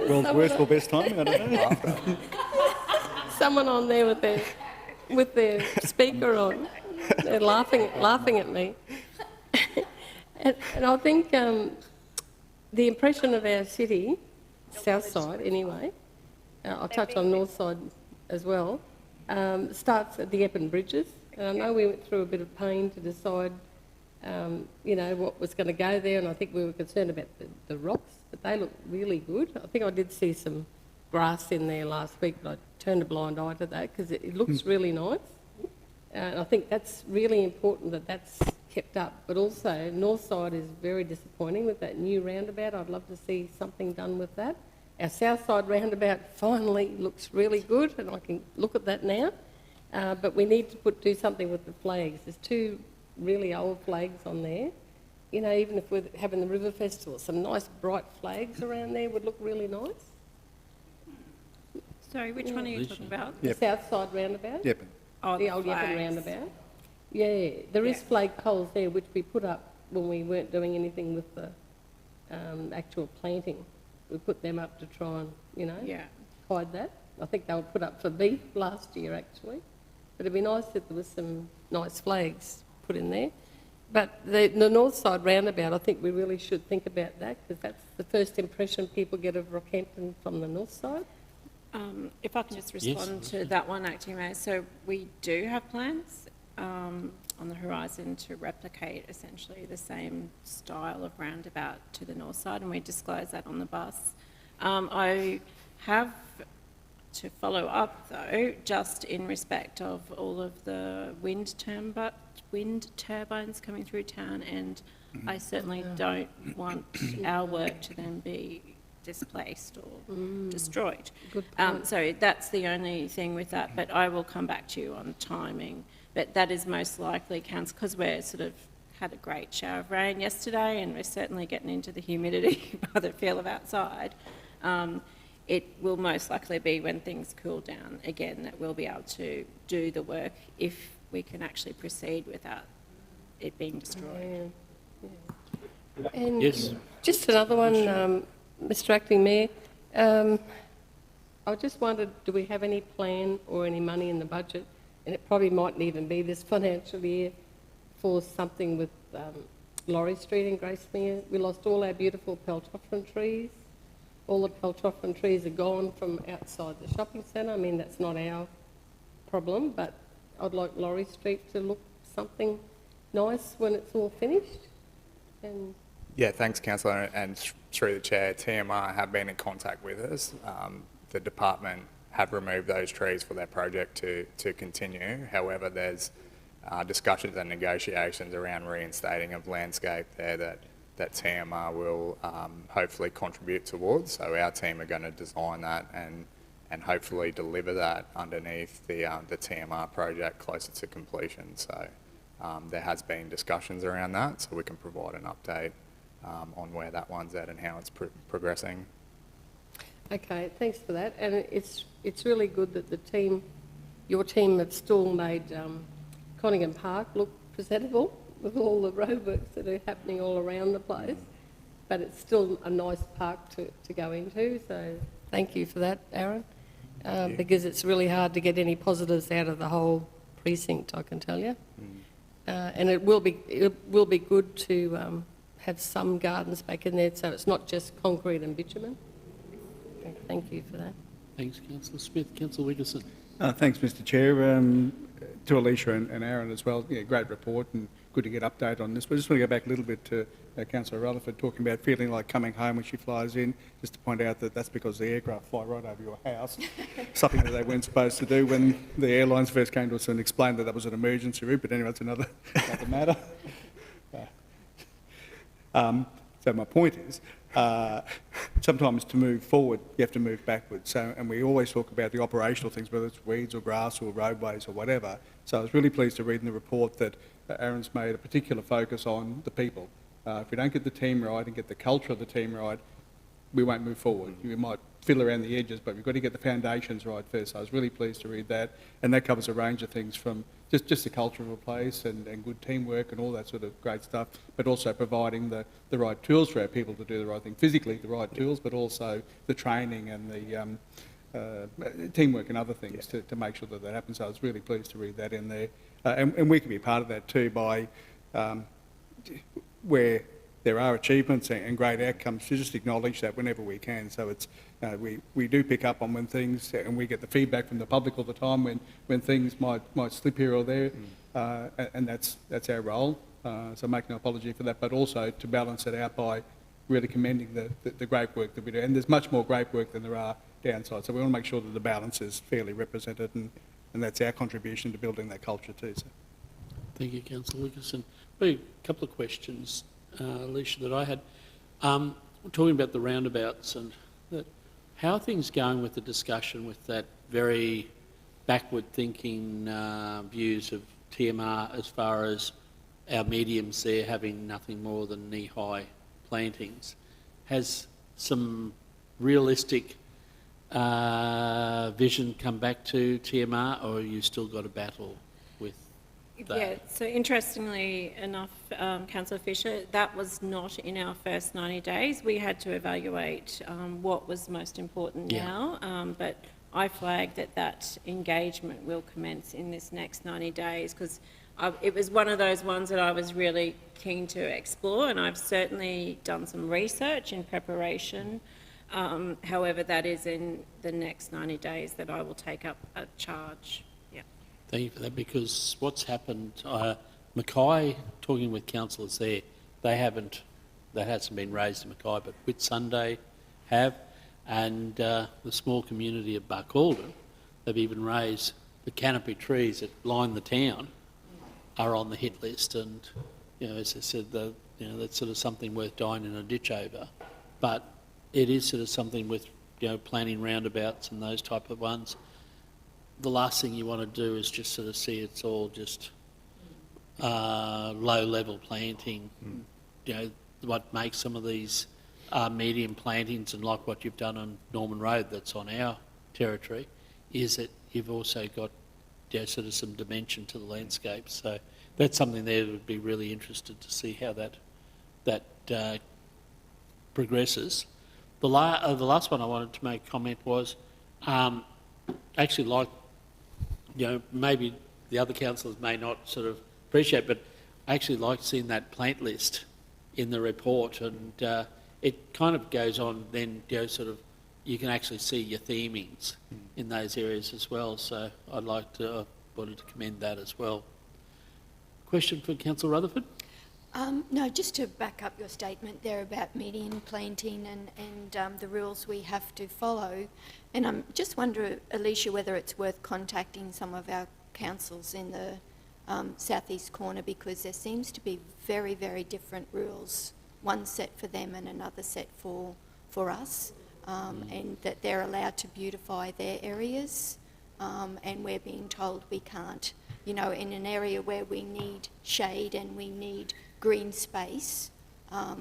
S12: Well, worst or best time, I don't know.
S6: Someone on there with their speaker on, they're laughing at me. and I think the impression of our city, south side anyway, I'll touch on north side as well, starts at the Epping Bridges. And I know we went through a bit of pain to decide, what was going to go there, and I think we were concerned about the rocks, but they look really good. I think I did see some grass in there last week, but I turned a blind eye to that because it looks really nice. And I think that's really important that that's kept up. But also, north side is very disappointing with that new roundabout. I'd love to see something done with that. Our south side roundabout finally looks really good, and I can look at that now. But we need to do something with the flags. There's two really old flags on there. Even if we're having the River Festival, some nice bright flags around there would look really nice.
S5: Sorry, which one are you talking about?
S6: The south side roundabout.
S12: Yep.
S5: Oh,
S6: the old Yeppoon roundabout. Yeah, there is flag poles there which we put up when we weren't doing anything with the actual planting. We put them up to try and, hide that. I think they were put up for beef last year, actually. But it'd be nice if there was some nice flags put in there. But the north side roundabout, I think we really should think about that, because that's the first impression people get of Rockhampton from the north side.
S5: If I can just respond to that one, Acting Mayor. So we do have plans on the horizon to replicate essentially the same style of roundabout to the north side, and we disclose that on the bus. I have to follow up, though, just in respect of all of the wind turbines coming through town, and I certainly don't want our work to then be displaced or destroyed.
S6: Good point.
S5: So that's the only thing with that, but I will come back to you on timing. But that is most likely, council, because we're sort of had a great shower of rain yesterday and we're certainly getting into the humidity by the feel of outside. It will most likely be when things cool down again that we'll be able to do the work if we can actually proceed without it being destroyed.
S6: Yeah. And
S3: Yes.
S6: just another one, Mr Acting Mayor. I just wondered, do we have any plan or any money in the budget, and it probably mightn't even be this financial year, for something with Laurie Street in Gracemere? We lost all our beautiful peltophoran trees. All the peltophoran trees are gone from outside the shopping centre. I mean, that's not our problem, but I'd like Laurie Street to look something nice when it's all finished. And
S12: Yeah, thanks, Councillor, and through the Chair, TMR have been in contact with us. The department have removed those trees for their project to continue. However, there's discussions and negotiations around reinstating of landscape there that TMR will hopefully contribute towards. So our team are going to design that and hopefully deliver that underneath the TMR project closer to completion. So there has been discussions around that, so we can provide an update on where that one's at and how it's progressing.
S6: okay, thanks for that. And it's really good that your team have still made Conningham Park look presentable with all the roadworks that are happening all around the place. But it's still a nice park to go into, so thank you for that, Aaron. Because it's really hard to get any positives out of the whole precinct, I can tell you. And it will be good to have some gardens back in there, so it's not just concrete and bitumen. Thank you for that.
S3: Thanks, Councillor Smith. Councillor Wigginson.
S13: Thanks, Mr Chair. To Alicia and Aaron as well, yeah, great report and good to get update on this. But I just want to go back a little bit to Councillor Rutherford talking about feeling like coming home when she flies in, just to point out that that's because the aircraft fly right over your house, something that they weren't supposed to do when the airlines first came to us and explained that was an emergency route, but anyway, that's another matter. So my point is, sometimes to move forward, you have to move backwards. So, and we always talk about the operational things, whether it's weeds or grass or roadways or whatever. So I was really pleased to read in the report that Aaron's made a particular focus on the people. If we don't get the team right and get the culture of the team right, we won't move forward. We might fiddle around the edges, but we've got to get the foundations right first. So I was really pleased to read that. And that covers a range of things from just the culture of a place and good teamwork and all that sort of great stuff, but also providing the right tools for our people to do the right thing, physically the right tools, but also the training and the teamwork and other things to make sure that happens. So I was really pleased to read that in there. And we can be part of that too by where there are achievements and great outcomes, to just acknowledge that whenever we can. So it's we do pick up on when things, and we get the feedback from the public all the time when things might slip here or there, and that's our role. So make no apology for that, but also to balance it out by really commending the great work that we do. And there's much more great work than there are downsides. So we want to make sure that the balance is fairly represented, and that's our contribution to building that culture too. So.
S3: Thank you, Councillor Wigginson. A couple of questions, Alicia, that I had. Talking about the roundabouts and that, how are things going with the discussion with that very backward-thinking views of TMR as far as our mediums there having nothing more than knee-high plantings? Has some realistic vision come back to TMR, or you still got a battle with that?
S5: Yeah, so interestingly enough, Councillor Fisher, that was not in our first 90 days. We had to evaluate what was most important now, but I flagged that engagement will commence in this next 90 days because it was one of those ones that I was really keen to explore, and I've certainly done some research in preparation. However, that is in the next 90 days that I will take up a charge. Yeah.
S3: Thank you for that, because what's happened, Mackay, talking with councillors there, that hasn't been raised in Mackay, but Whitsunday have, and the small community of Barcaldine, they've even raised the canopy trees that line the town are on the hit list, and as I said, that's sort of something worth dying in a ditch over. But it is sort of something with, planning roundabouts and those type of ones. The last thing you want to do is just sort of see it's all just low-level planting. What makes some of these medium plantings, and like what you've done on Norman Road that's on our territory, is that you've also got sort of some dimension to the landscape. So that's something there that would be really interested to see how that progresses. The last one I wanted to make comment was actually like, maybe the other councillors may not sort of appreciate, but I actually like seeing that plant list in the report, and it kind of goes on then, sort of, you can actually see your themings in those areas as well. So I wanted to commend that as well. Question for Councillor Rutherford?
S9: No, just to back up your statement there about median planting and the rules we have to follow. And I just wonder, Alicia, whether it's worth contacting some of our councils in the southeast corner, because there seems to be very, very different rules, one set for them and another set for us, and that they're allowed to beautify their areas, and we're being told we can't. In an area where we need shade and we need green space, I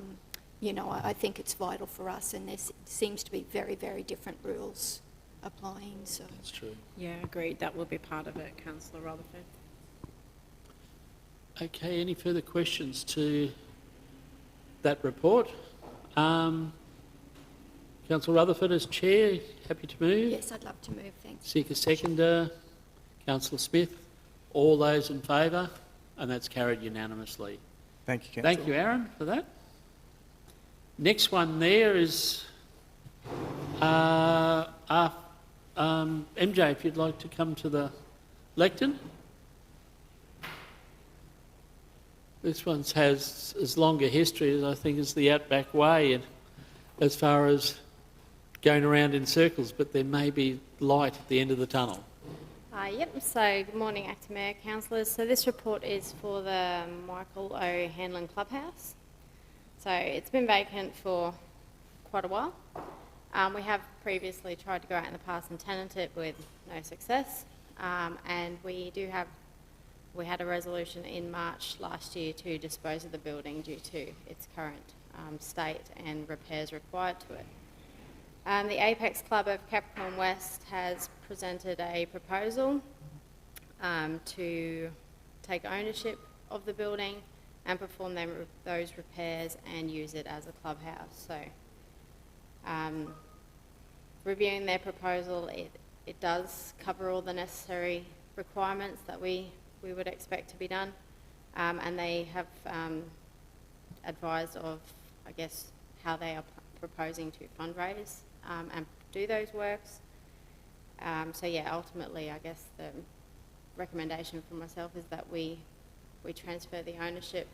S9: think it's vital for us, and there seems to be very, very different rules applying. So
S3: that's true.
S5: Yeah, agreed. That will be part of it, Councillor Rutherford.
S3: Okay, any further questions to that report? Councillor Rutherford as chair, happy to move?
S9: yes, I'd love to move, thanks.
S3: Seek a seconder. Councillor Smith, all those in favour? And that's carried unanimously.
S12: Thank you, Councillor.
S3: Thank you, Aaron, for that. Next one there is MJ, if you'd like to come to the lectern. This one has as long a history as I think as the Outback Way, and as far as going around in circles, but there may be light at the end of the tunnel.
S14: Yep, so good morning, Acting Mayor, Councillors. So this report is for the Michael O'Hanlon Clubhouse. So it's been vacant for quite a while. We have previously tried to go out in the past and tenant it with no success. And we had a resolution in March last year to dispose of the building due to its current state and repairs required to it. The Apex Club of Capricorn West has presented a proposal to take ownership of the building and perform those repairs and use it as a clubhouse. So reviewing their proposal, it does cover all the necessary requirements that we would expect to be done, and they have advised of, I guess, how they are proposing to fundraise and do those works. So yeah, ultimately, I guess the recommendation for myself is that we transfer the ownership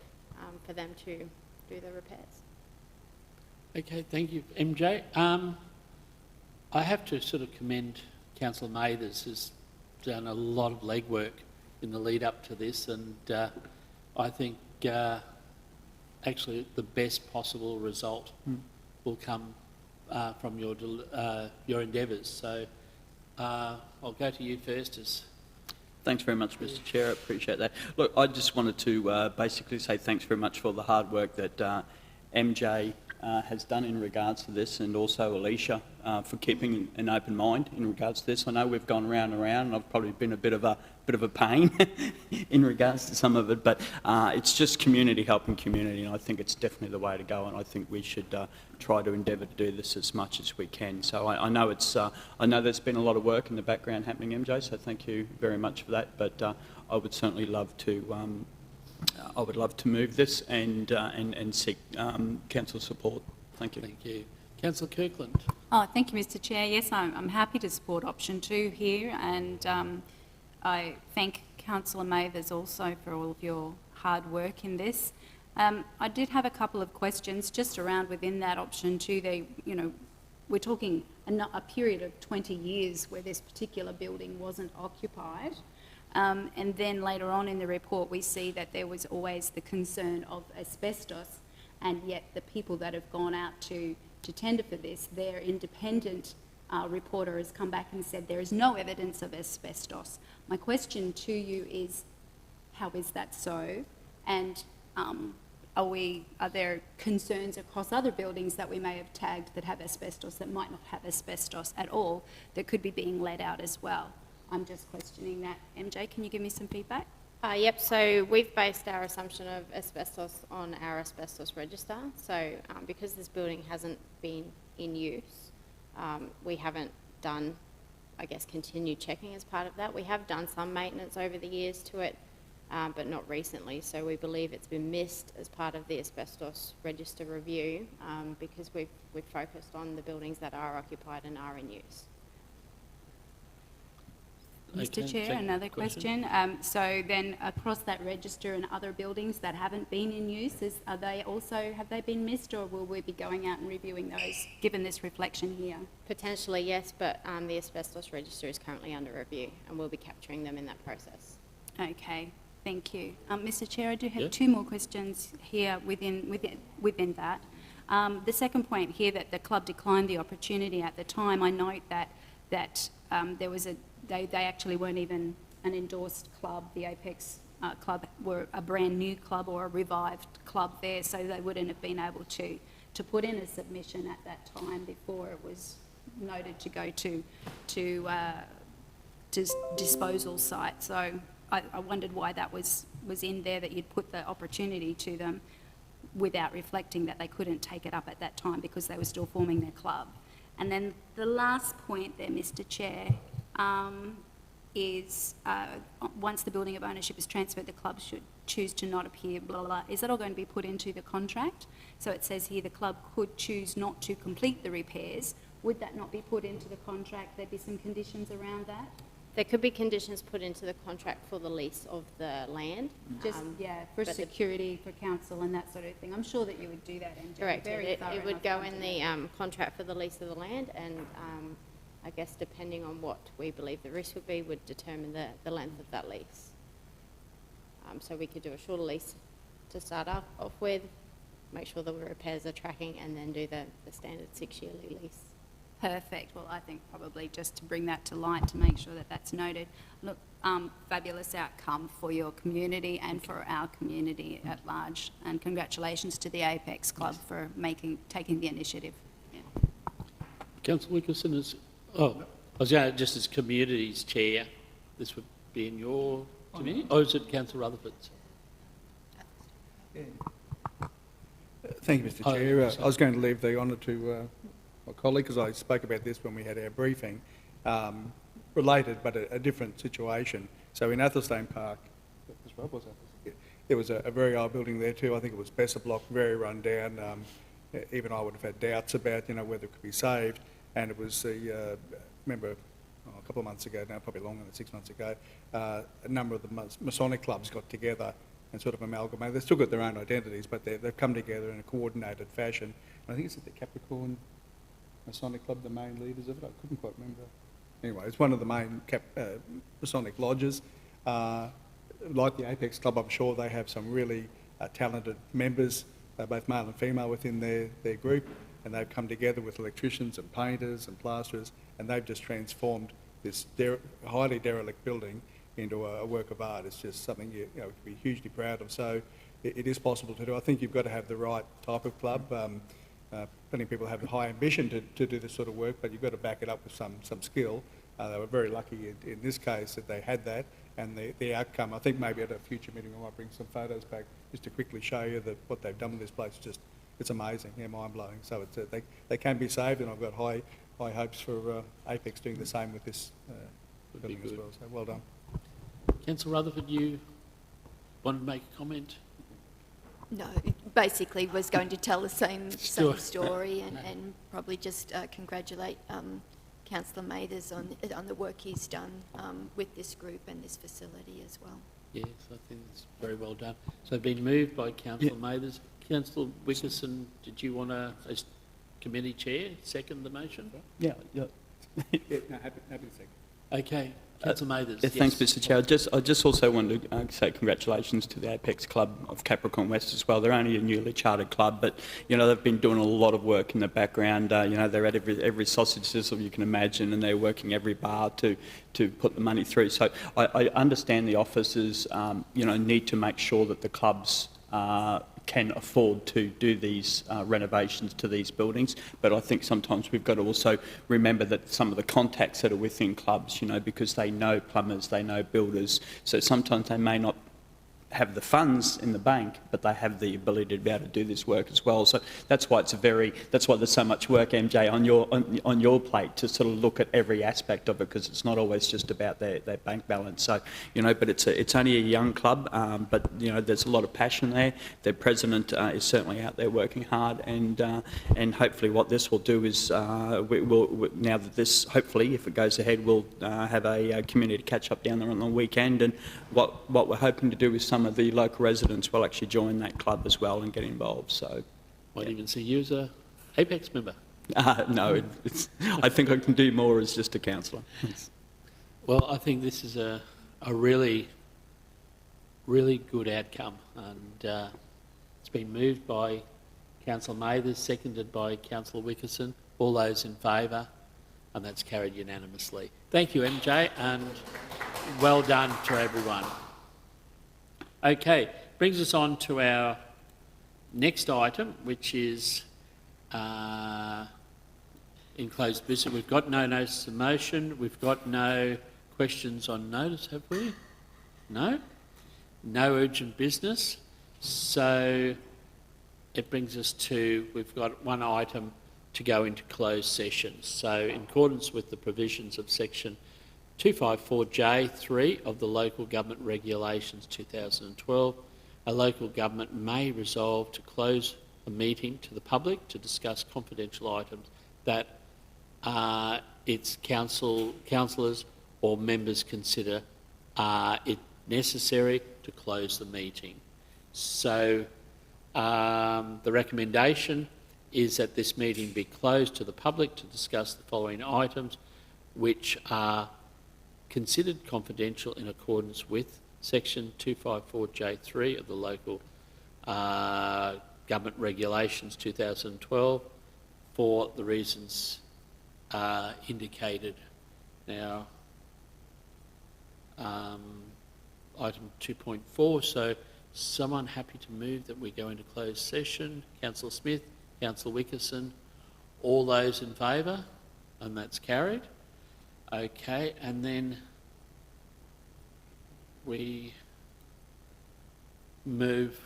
S14: for them to do the repairs.
S3: Okay, thank you, MJ. I have to sort of commend Councillor Mathers, who's done a lot of legwork in the lead up to this, and I think actually the best possible result will come from your endeavours. So I'll go to you first.
S10: Thanks very much, Mr Chair. I appreciate that. Look, I just wanted to basically say thanks very much for the hard work that MJ has done in regards to this, and also Alicia for keeping an open mind in regards to this. I know we've gone round and round, and I've probably been a bit of a pain in regards to some of it, but it's just community helping community, and I think it's definitely the way to go, and I think we should try to endeavour to do this as much as we can. So I know I know there's been a lot of work in the background happening, MJ, so thank you very much for that, but I would certainly love to move this and seek council support. Thank you.
S3: Thank you. Councillor Kirkland.
S4: Oh, thank you, Mr Chair. Yes, I'm happy to support option 2 here, and I thank Councillor Mathers also for all of your hard work in this. I did have a couple of questions just around within that option 2. We're talking a period of 20 years where this particular building wasn't occupied. And then later on in the report, we see that there was always the concern of asbestos, and yet the people that have gone out to to tender for this, their independent reporter has come back and said there is no evidence of asbestos. My question to you is, how is that so? And are there concerns across other buildings that we may have tagged that have asbestos that might not have asbestos at all that could be being let out as well? I'm just questioning that. MJ, can you give me some feedback?
S14: Yep, so we've based our assumption of asbestos on our asbestos register. So because this building hasn't been in use, we haven't done, I guess, continued checking as part of that. We have done some maintenance over the years to it, but not recently. So we believe it's been missed as part of the asbestos register review because we've focused on the buildings that are occupied and are in use.
S4: Mr. Chair, another question. So then across that register and other buildings that haven't been in use, have they been missed, or will we be going out and reviewing those given this reflection here?
S14: Potentially, yes, but the asbestos register is currently under review and we'll be capturing them in that process.
S4: Okay, thank you. Mr. Chair, I do have two more questions here within that. The second point here, that the club declined the opportunity at the time, I note that there was they actually weren't even an endorsed club. The Apex Club were a brand new club or a revived club there, so they wouldn't have been able to put in a submission at that time before it was noted to go to disposal site. So I wondered why that was in there, that you'd put the opportunity to them without reflecting that they couldn't take it up at that time because they were still forming their club. And then the last point there, Mr. Chair, is once the building of ownership is transferred, the club should choose to not appear, blah, blah, blah. Is that all going to be put into the contract? So it says here the club could choose not to complete the repairs. Would that not be put into the contract? There'd be some conditions around that?
S14: There could be conditions put into the contract for the lease of the land.
S4: Just, for security, for council and that sort of thing. I'm sure that you would do that, MJ.
S14: Correct.
S4: Very
S14: It
S4: thorough
S14: would
S4: enough
S14: go
S4: on
S14: in
S4: to
S14: the
S4: that.
S14: contract for the lease of the land, and I guess depending on what we believe the risk would be, would determine the length of that lease. So we could do a shorter lease to start off with, make sure the repairs are tracking, and then do the standard 6-yearly lease.
S4: Perfect. Well, I think probably just to bring that to light to make sure that that's noted. Look, fabulous outcome for your community and for our community at large. And congratulations to the Apex Club for taking the initiative. Yeah.
S3: Councillor Wilkinson, just as communities chair, this would be in your committee, or is it Councillor Rutherford's?
S13: Thank you, Mr. Chair. I was going to leave the honour to my colleague, because I spoke about this when we had our briefing, related but a different situation. So in Athelstane Park, there was a very old building there too. I think it was Besser Block, very run down. Even I would have had doubts about, whether it could be saved. And it was remember a couple of months ago, now probably longer than 6 months ago, a number of the Masonic clubs got together and sort of amalgamated. They've still got their own identities, but they've come together in a coordinated fashion. And I think it's at the Capricorn Masonic Club, the main leaders of it. I couldn't quite remember. Anyway, it's one of the main Masonic lodges. Like the Apex Club, I'm sure they have some really talented members, both male and female, within their group, and they've come together with electricians and painters and plasterers, and they've just transformed this highly derelict building into a work of art. It's just something you can be hugely proud of. So it is possible to do. I think you've got to have the right type of club. Plenty of people have a high ambition to do this sort of work, but you've got to back it up with some skill. They were very lucky in this case that they had that, and the outcome, I think maybe at a future meeting I might bring some photos back just to quickly show you that what they've done with this place is it's amazing, mind-blowing. So they can be saved, and I've got high hopes for Apex doing the same with this building as well. So well done.
S3: Councillor Rutherford, you wanted to make a comment?
S9: No, it basically was going to tell the same story and probably just congratulate Councillor Mathers on the work he's done with this group and this facility as well.
S3: Yes, I think it's very well done. So been moved by Councillor Mathers. Councillor Wilkinson, did you want to, as committee chair, second the motion?
S13: Yeah. No, happy to second.
S3: Okay. Councillor Mathers.
S10: Thanks,
S3: yes.
S10: Mr Chair. I just also want to say congratulations to the Apex Club of Capricorn West as well. They're only a newly chartered club, but you know they've been doing a lot of work in the background. You know they're at every sausage sizzle you can imagine, and they're working every bar to put the money through. So I understand the officers, you know, need to make sure that the clubs can afford to do these renovations to these buildings, but I think sometimes we've got to also remember that some of the contacts that are within clubs, you know, because they know plumbers, they know builders, so sometimes they may not have the funds in the bank, but they have the ability to be able to do this work as well. So that's why that's why there's so much work, MJ, on your plate to sort of look at every aspect of it, because it's not always just about their bank balance. So, you know, but it's only a young club, but, you know, there's a lot of passion there. Their president is certainly out there working hard, and hopefully what this will do is, now that this, hopefully, if it goes ahead, we'll have a community catch up down there on the weekend, and what we're hoping to do is some of the local residents will actually join that club as well and get involved. So,
S3: Might even see you as a Apex member.
S10: No, I think I can do more as just a councillor.
S3: Well, I think this is a really, really good outcome, and it's been moved by Councillor Mathers, seconded by Councillor Wickerson. All those in favour, and that's carried unanimously. Thank you, MJ, and well done to everyone. Okay, brings us on to our next item, which is in closed business. We've got no notice of motion. We've got no questions on notice, have we? No? No urgent business. So it brings us to, we've got one item to go into closed session. So in accordance with the provisions of section 254J3 of the Local Government Regulations 2012, a local government may resolve to close a meeting to the public to discuss confidential items that its councillors or members consider it necessary to close the meeting. So the recommendation is that this meeting be closed to the public to discuss the following items, which are considered confidential in accordance with section 254J3 of the Local Government Regulations 2012 for the reasons indicated. Now, item 2.4, so someone happy to move that we go into closed session? Councillor Smith, Councillor Wickerson, all those in favour? And that's carried. Okay, and then we move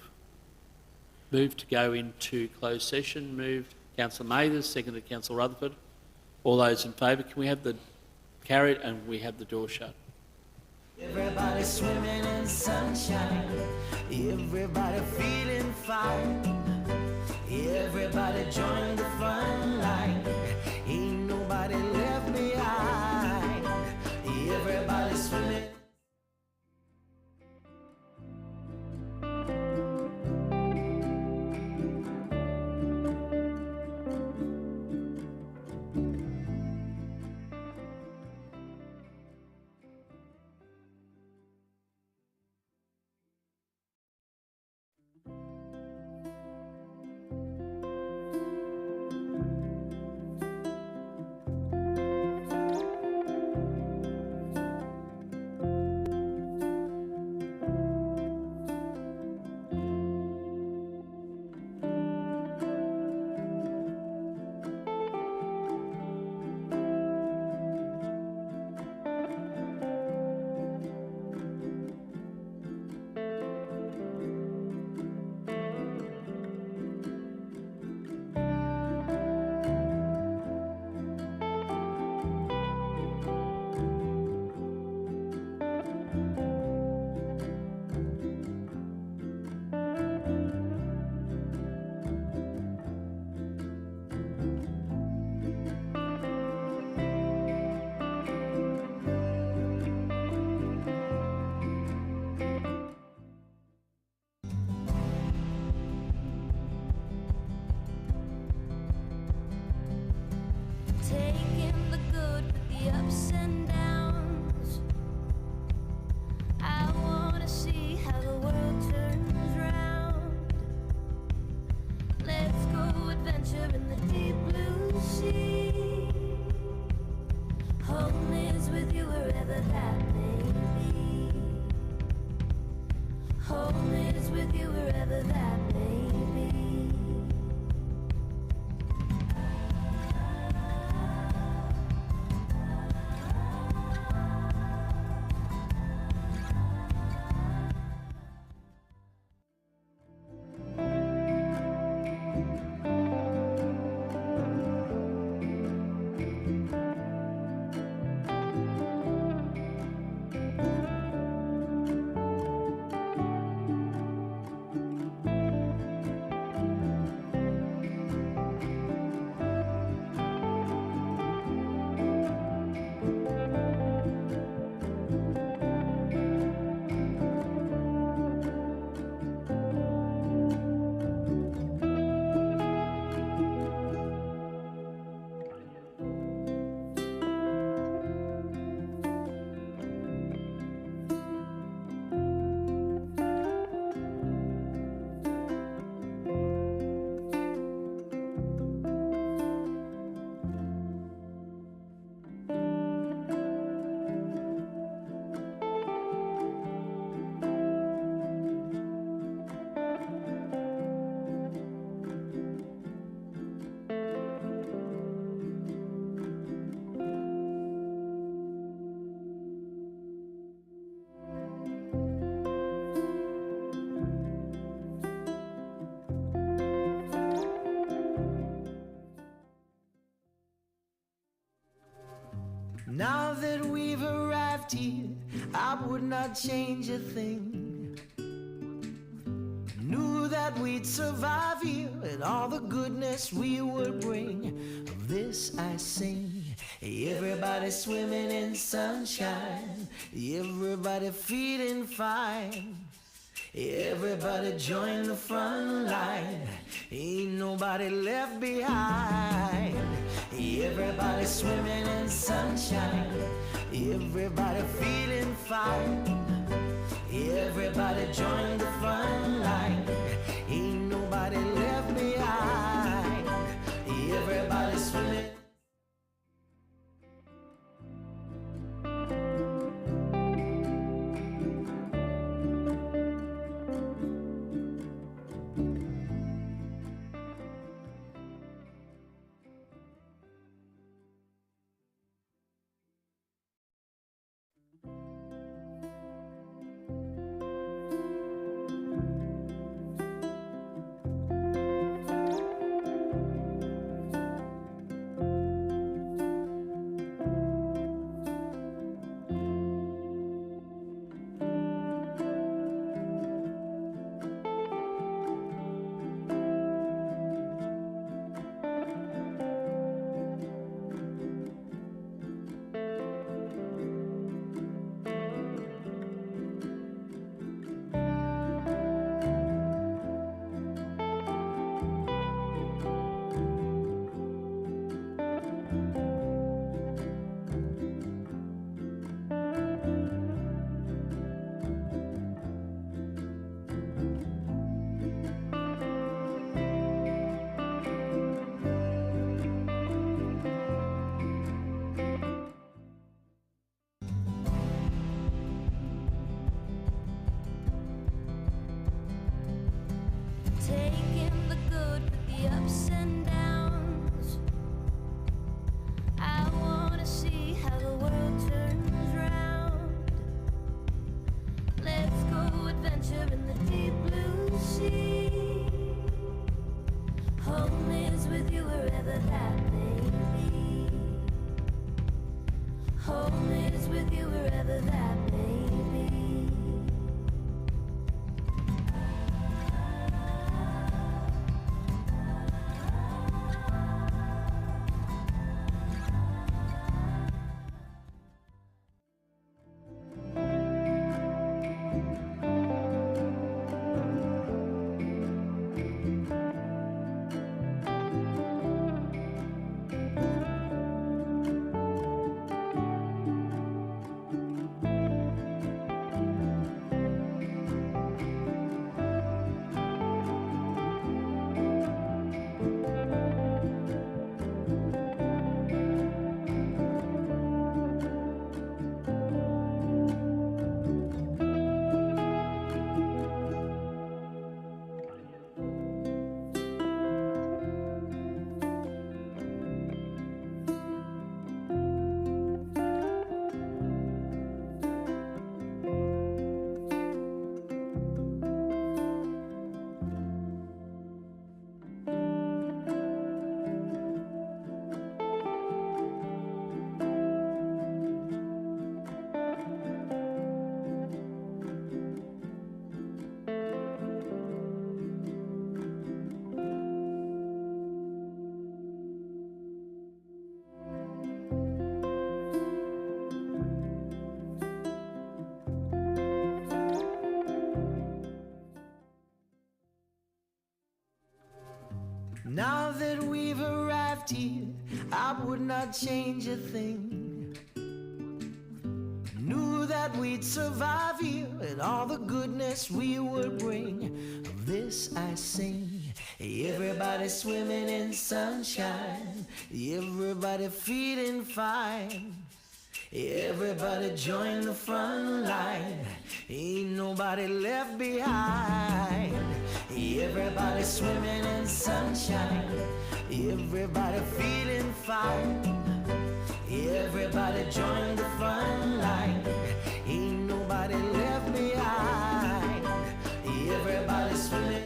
S3: to go into closed session. Moved Councillor Mathers, seconded Councillor Rutherford. All those in favour, can we have the carried and we have the door shut?
S1: Everybody swimming in sunshine, everybody feeling fine, everybody join the fun line, ain't nobody left behind, everybody swimming.
S2: Let's go adventure in the deep blue sea. Home is with you wherever that may be. Home is with you wherever that may be.
S1: Now that we've arrived here, I would not change a thing. Knew that we'd survive here and all the goodness we would bring. Of this I sing. Everybody swimming in sunshine, everybody feeling fine. Everybody join the front line, ain't nobody left behind. Everybody swimming in sunshine, everybody feeling fine. Everybody join the front line, ain't nobody left behind. Everybody swimming.
S2: Taking the good with the ups and downs. I wanna see how the world turns round. Let's go adventure in the deep blue sea. Home is with you wherever that may be. Home is with you wherever that may be.
S1: Now that we've arrived here, I would not change a thing. Knew that we'd survive here and all the goodness we would bring. Of this I sing. Everybody swimming in sunshine, everybody feeling fine. Everybody join the front line, ain't nobody left behind. Everybody swimming in sunshine, everybody feeling fine. Everybody join the front line, ain't nobody left behind. Everybody swimming.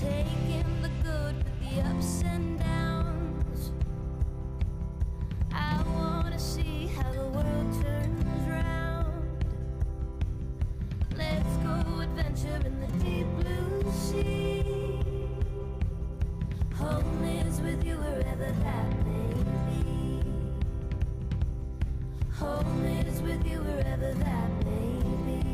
S2: Taking the good with the ups and downs. I wanna see how the world turns round. Let's go adventure in the deep blue sea. Home is with you wherever that may be. Home is with you wherever that may be.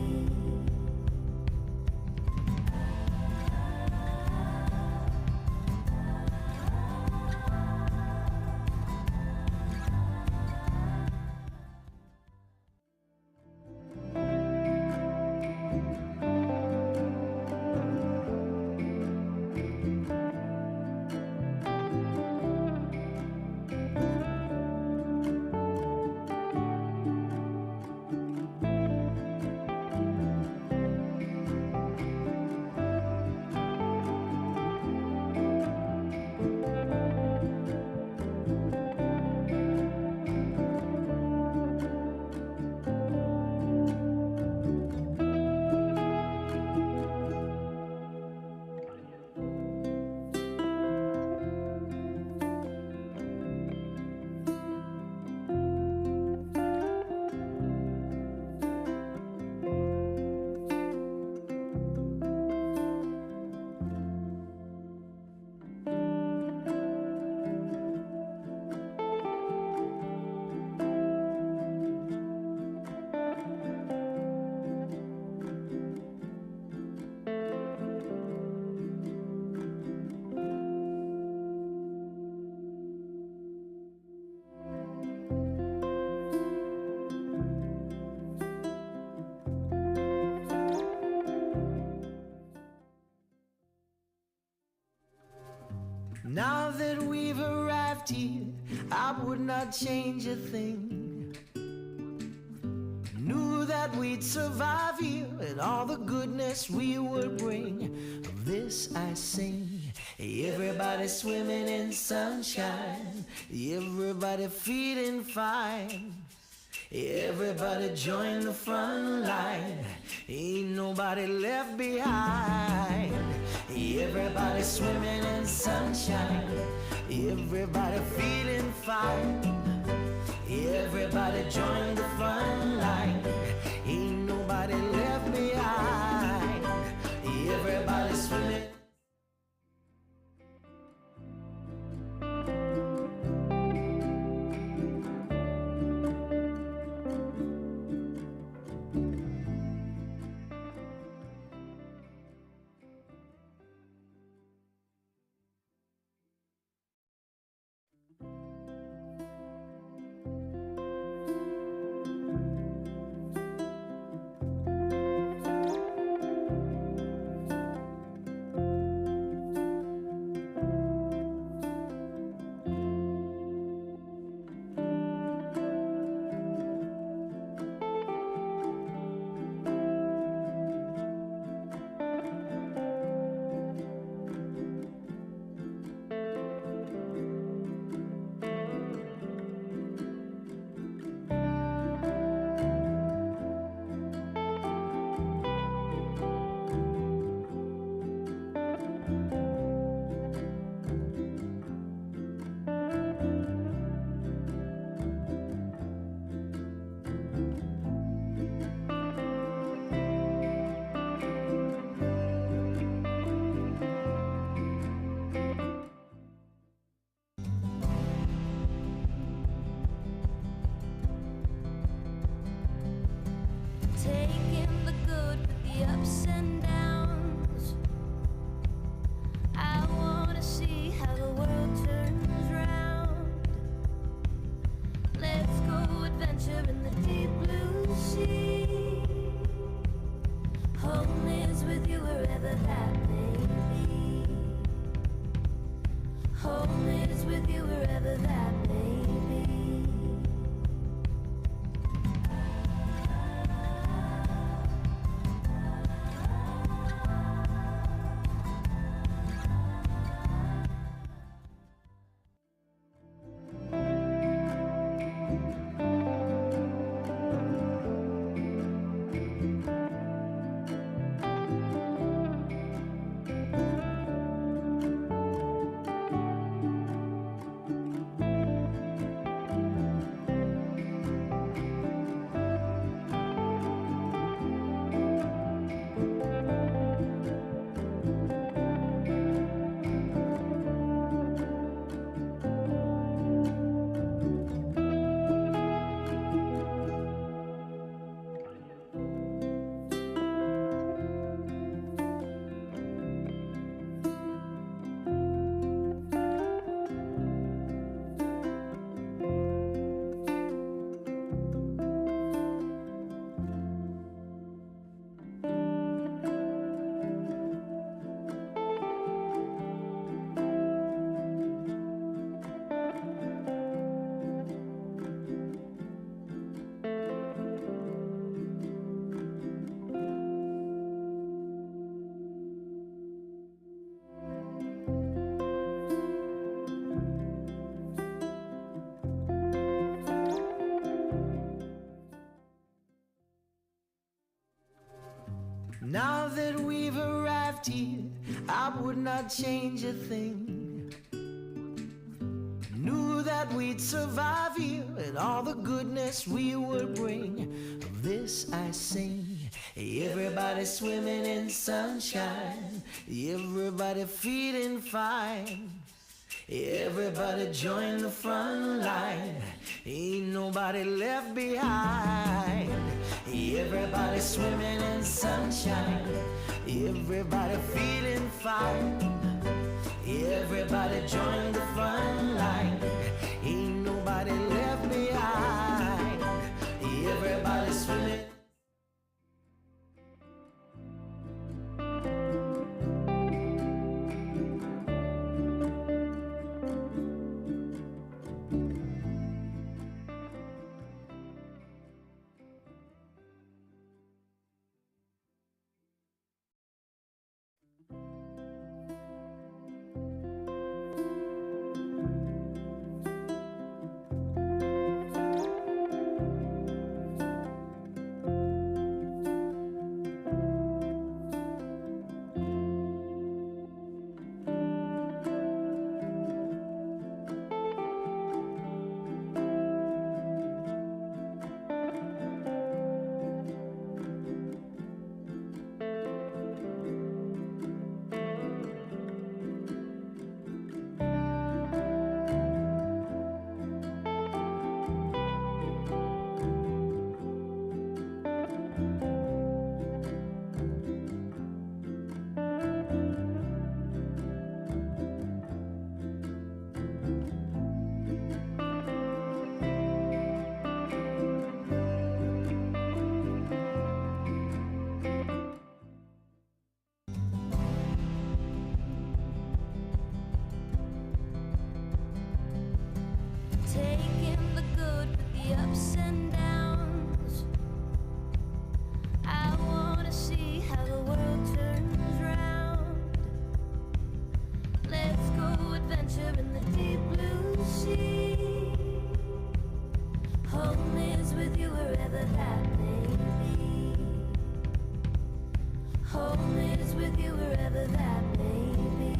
S1: Now that we've arrived here, I would not change a thing. Knew that we'd survive here and all the goodness we would bring. Of this I sing. Everybody swimming in sunshine, everybody feeling fine. Everybody join the front line, ain't nobody left behind. Everybody swimming in sunshine, everybody feeling fine. Everybody join the front line, ain't nobody left behind. Everybody swimming.
S2: ups and downs. I wanna see how the world turns round. Let's go adventure in the deep blue sea. Home is with you wherever that may be. Home is with you wherever that may be. Now that we've arrived here, I would not change a thing. Knew that we'd survive here and all the goodness we would bring. Of this I sing. Everybody swimming in sunshine, everybody feeling fine. Everybody join the front line, ain't nobody left behind. Everybody swimming in sunshine, everybody feeling fine. Everybody join the front line, ain't nobody left behind. Everybody swimming. Taking the good with the ups and downs. I wanna see how the world turns round. Let's go adventure in the deep blue sea. Home is with you wherever that may be. Home is with you wherever that may be.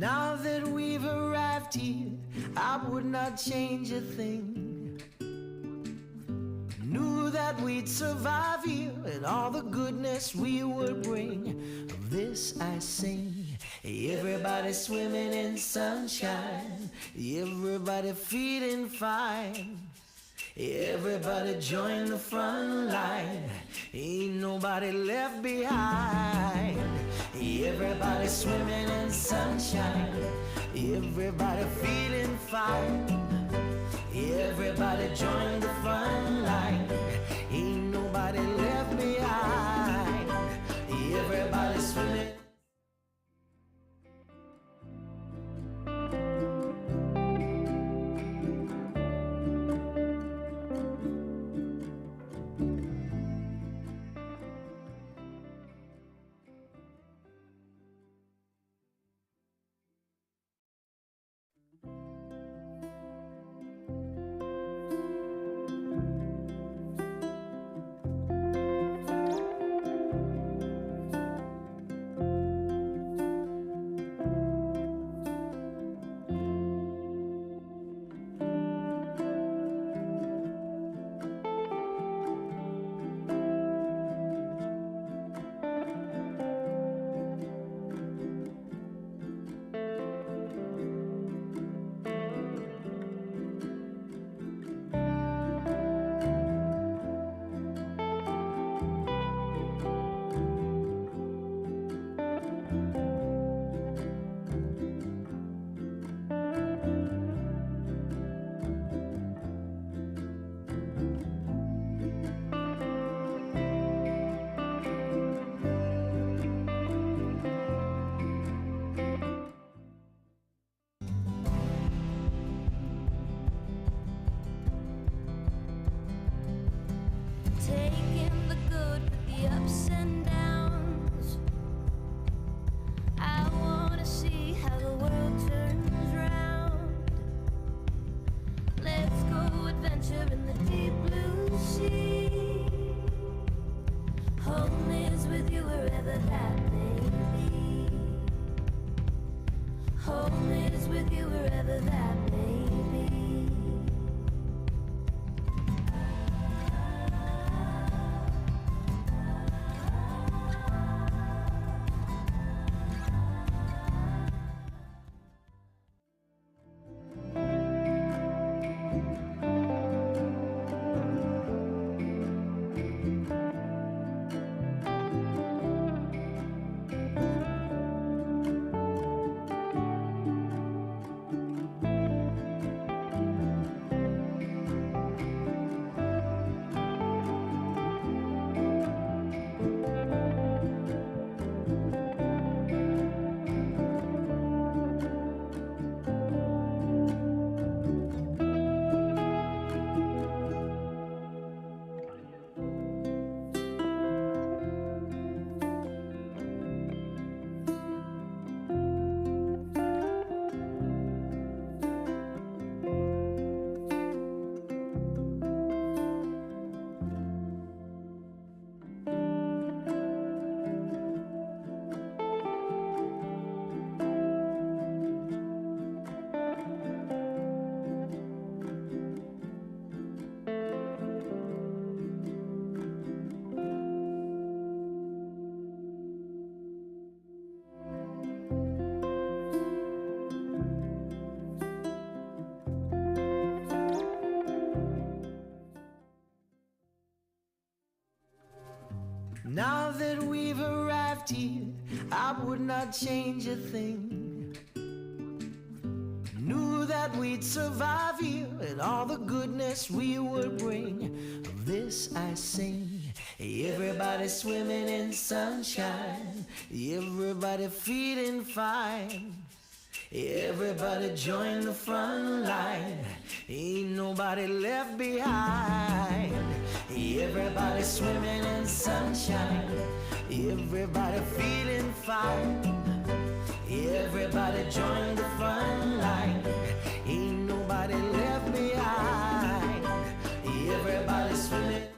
S1: Now that we've arrived here, I would not change a thing. Knew that we'd survive here and all the goodness we would bring. Of this I sing. Everybody swimming in sunshine, everybody feeling fine. Everybody join the front line, ain't nobody left behind. Everybody swimming in sunshine, everybody feeling fine. Everybody join the front line, ain't nobody left behind. Everybody swimming.
S2: Taking the good with the ups and downs. I wanna see how the world turns round. Let's go adventure in the deep blue sea. Home is with you wherever that may be. Home is with you wherever that may be.
S1: Now that we've arrived here, I would not change a thing. Knew that we'd survive here and all the goodness we would bring. Of this I sing. Everybody swimming in sunshine, everybody feeling fine. Everybody join the front line, ain't nobody left behind. Everybody swimming in sunshine, everybody feeling fine. Everybody join the front line, ain't nobody left behind. Everybody swimming.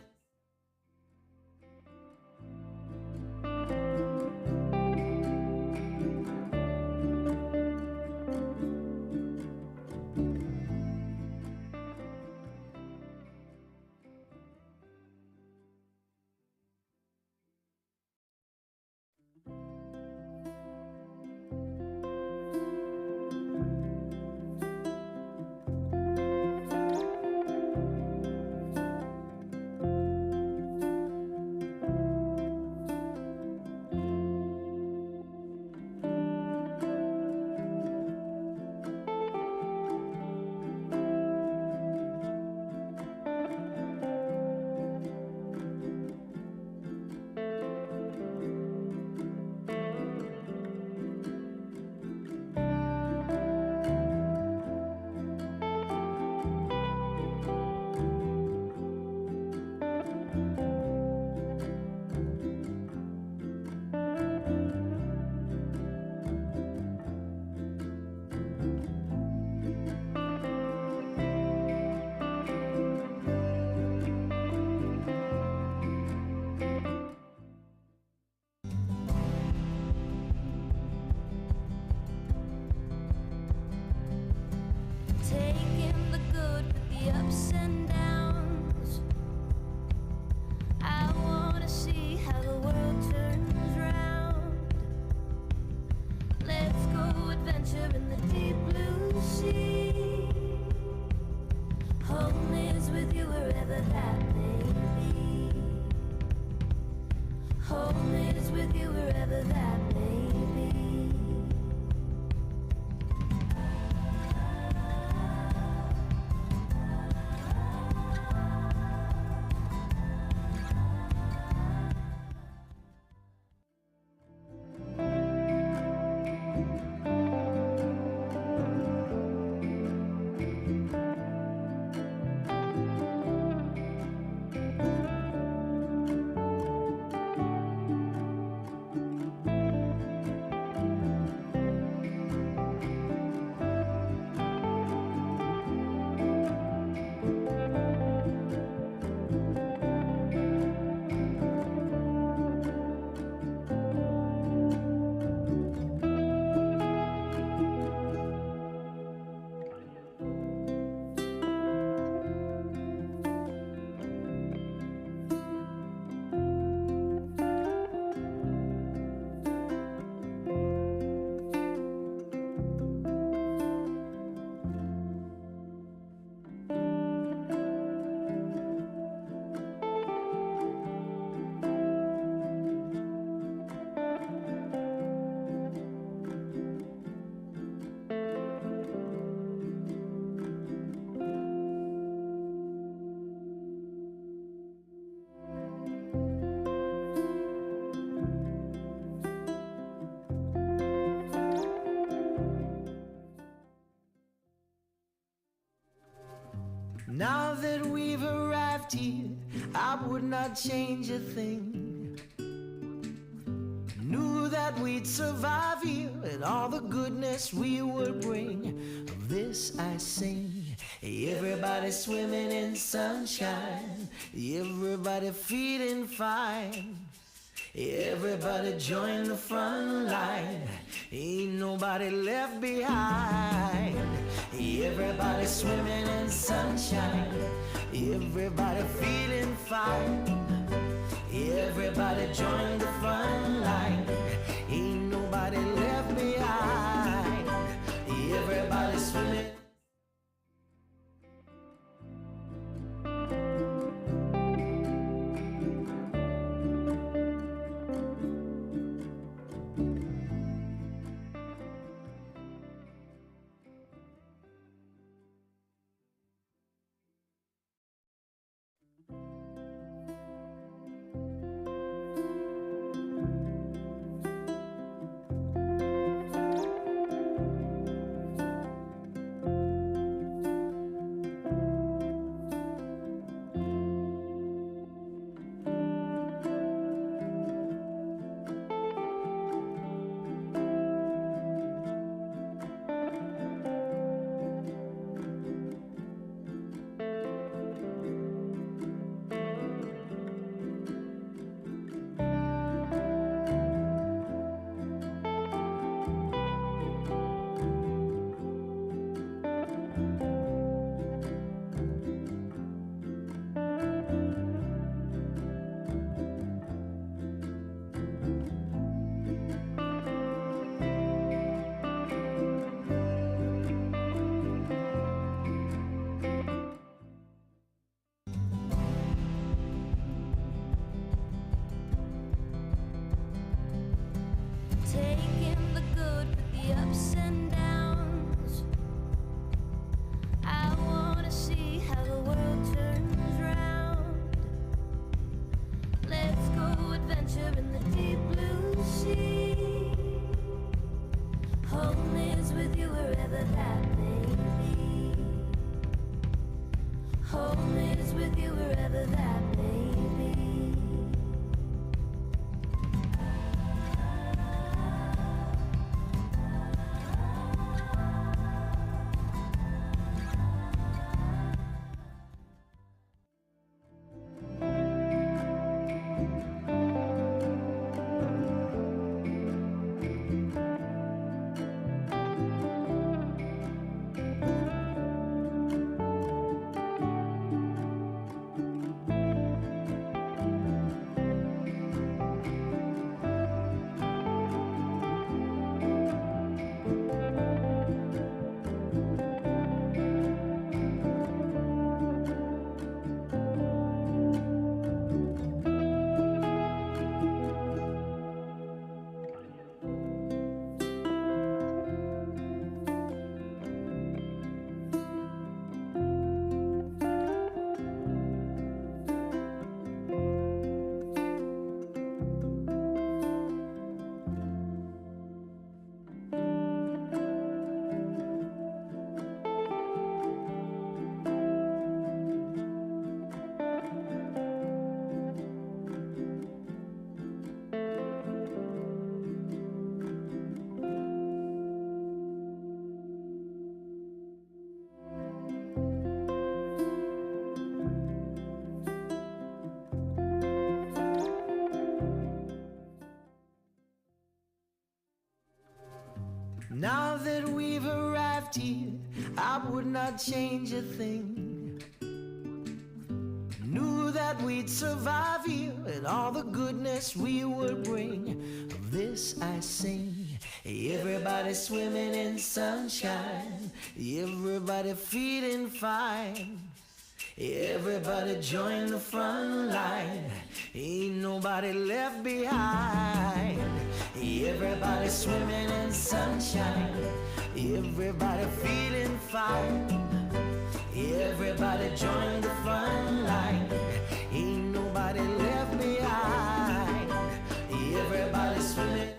S2: the ups and downs. I wanna see how the world turns round. Let's go adventure in the deep blue sea. Home is with you wherever that may be. Home is with you wherever that may be. Now that we've arrived here, I would not change a thing. Knew that we'd survive here and all the goodness we would bring. Of this I sing. Everybody swimming in sunshine. Everybody feeling fine. Everybody join the front line. Ain't nobody left behind. Everybody swimming in sunshine. Everybody feeling fine. Everybody join the front line. Ain't nobody left behind. Everybody swimming.
S1: arrived here, I would not change a thing. Knew that we'd survive here and all the goodness we would bring. Of this I sing. Everybody swimming in sunshine, everybody feeling fine. Everybody join the front line, ain't nobody left behind. Everybody swimming in sunshine, everybody feeling fine. Everybody join the front line, ain't nobody left behind. Everybody swimming.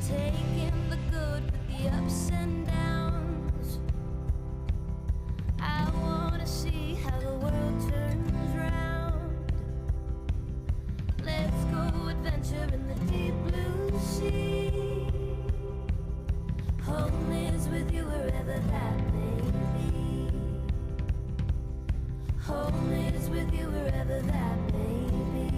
S2: Taking the good with the ups and downs. I wanna see how the world turns round. Let's go adventure in the deep blue sea. Home is with you wherever that may be. Home is with you wherever that may be.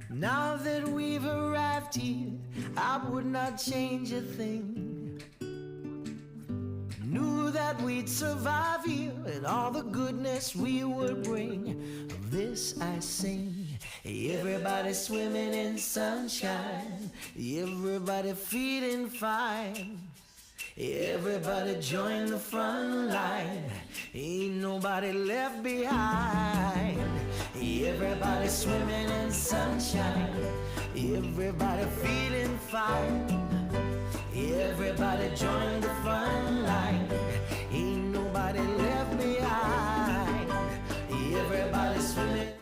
S1: Now that we've arrived here, I would not change a thing. Knew that we'd survive here and all the goodness we would bring. Of this I sing. Everybody swimming in sunshine, everybody feeling fine. Everybody join the front line, ain't nobody left behind. Everybody swimming in sunshine, everybody feeling fine. Everybody join the front line, ain't nobody left behind. Everybody swimming.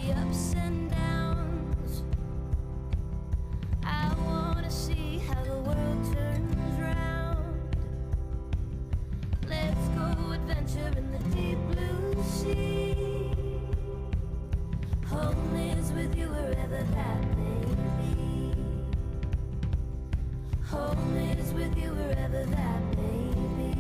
S2: the ups and downs. I wanna see how the world turns round. Let's go adventure in the deep blue sea. Home is with you wherever that may be. Home is with you wherever that may be.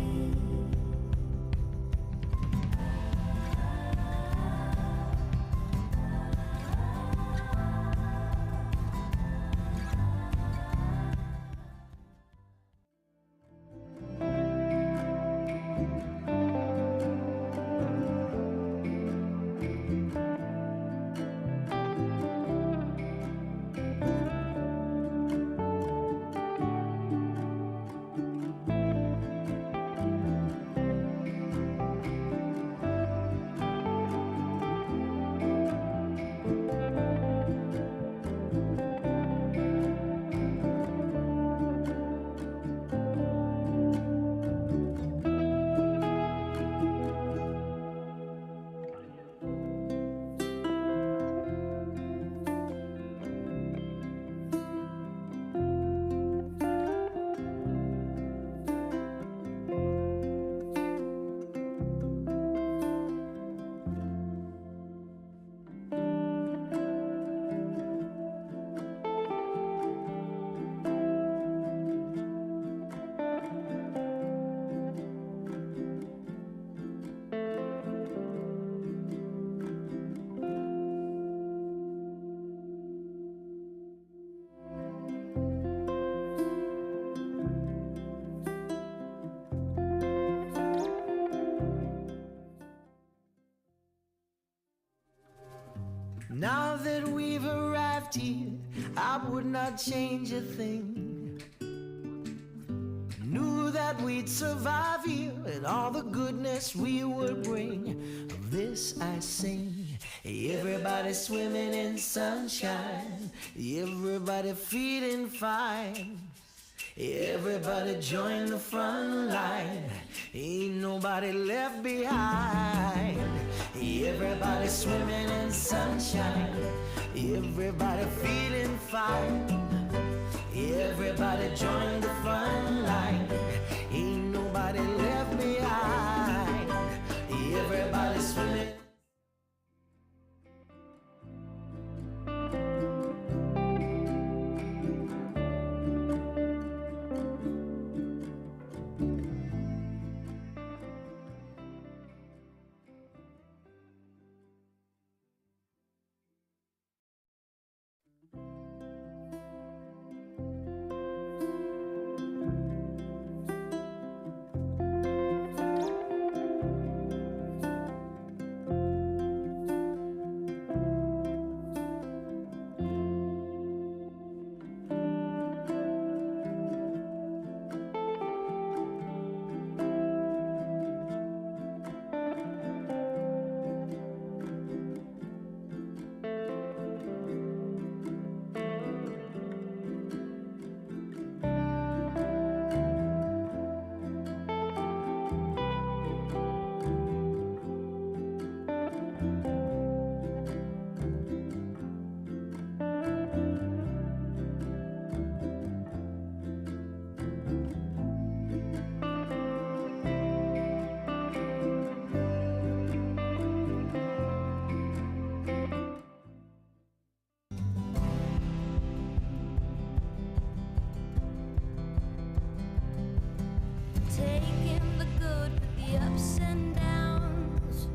S2: Now that we've arrived here, I would not change a thing. Knew that we'd survive here and all the goodness we would bring. Of this I sing. Everybody swimming in sunshine, everybody feeling fine. Everybody join the front line, ain't nobody left behind. Everybody swimming in sunshine, everybody feeling fine. Everybody join the front line, ain't nobody left behind. Everybody swimming. Taking the good with the ups and downs.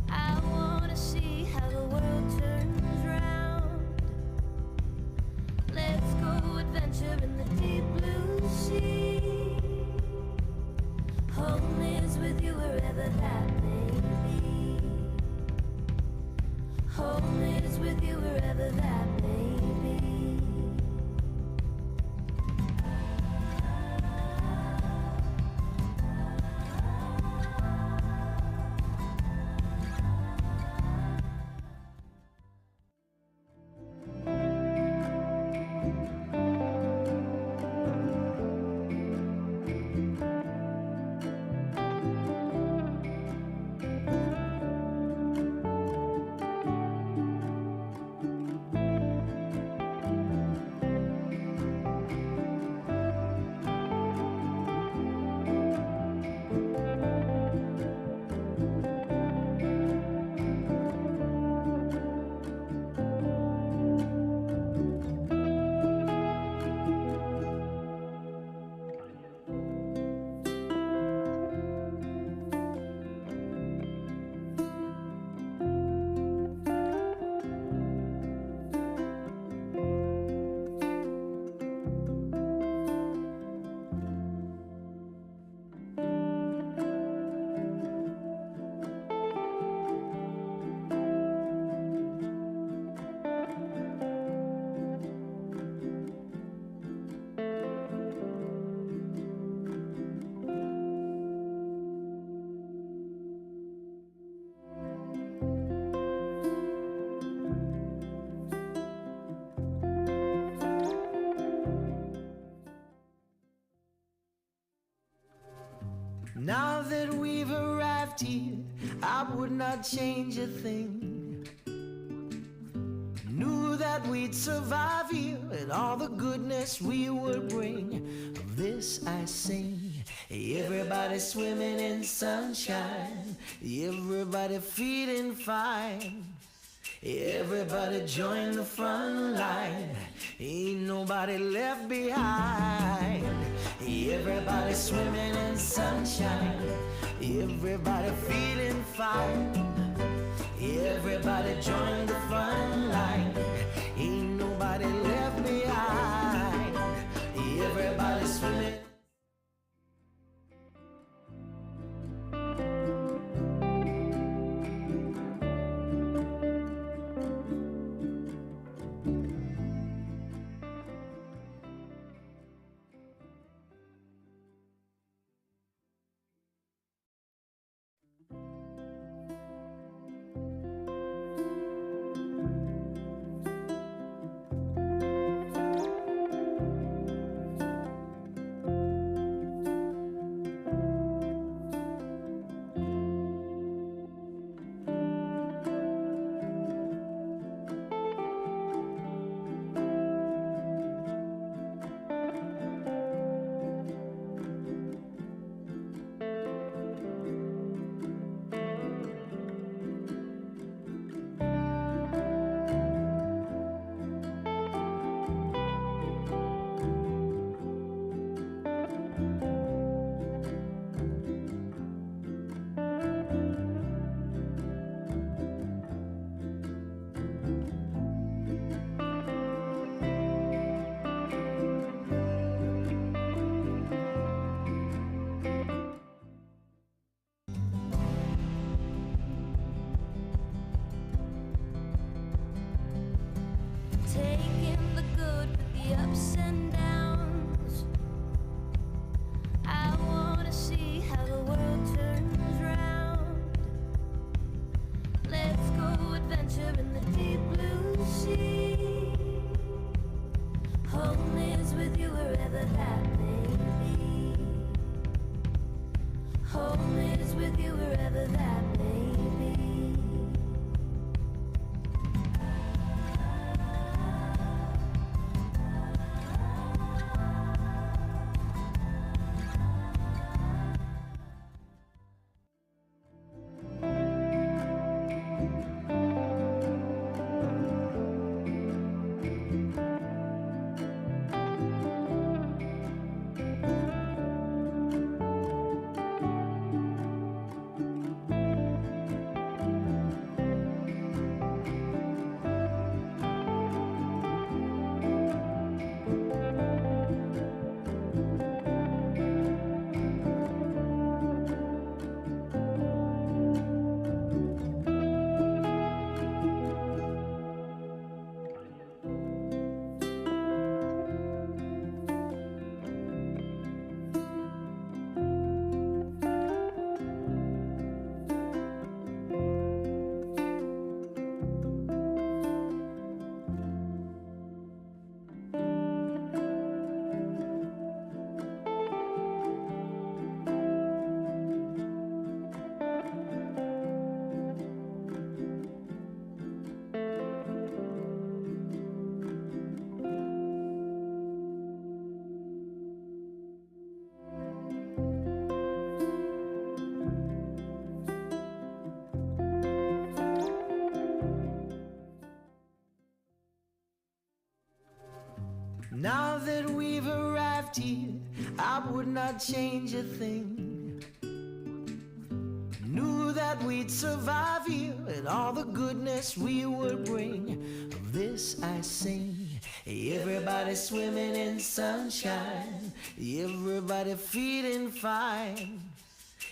S2: I wanna see how the world turns round. Let's go adventure in the deep blue sea. Home is with you wherever that may be. Home is with you wherever that may be.
S1: I would not change a thing. Knew that we'd survive here and all the goodness we would bring. Of this I sing. Everybody swimming in sunshine. Everybody feeling fine. Everybody join the front line. Ain't nobody left behind. Everybody swimming in sunshine. Everybody feeling fine. Everybody join the front line. Ain't nobody left behind. Everybody swimming.
S2: Taking the good with the ups and downs. I wanna see how the world turns round. Let's go adventure in the deep blue sea. Home is with you wherever that may be. Home is with you wherever that may be.
S1: Now that we've arrived here, I would not change a thing. Knew that we'd survive here and all the goodness we would bring. Of this I sing. Everybody swimming in sunshine. Everybody feeling fine.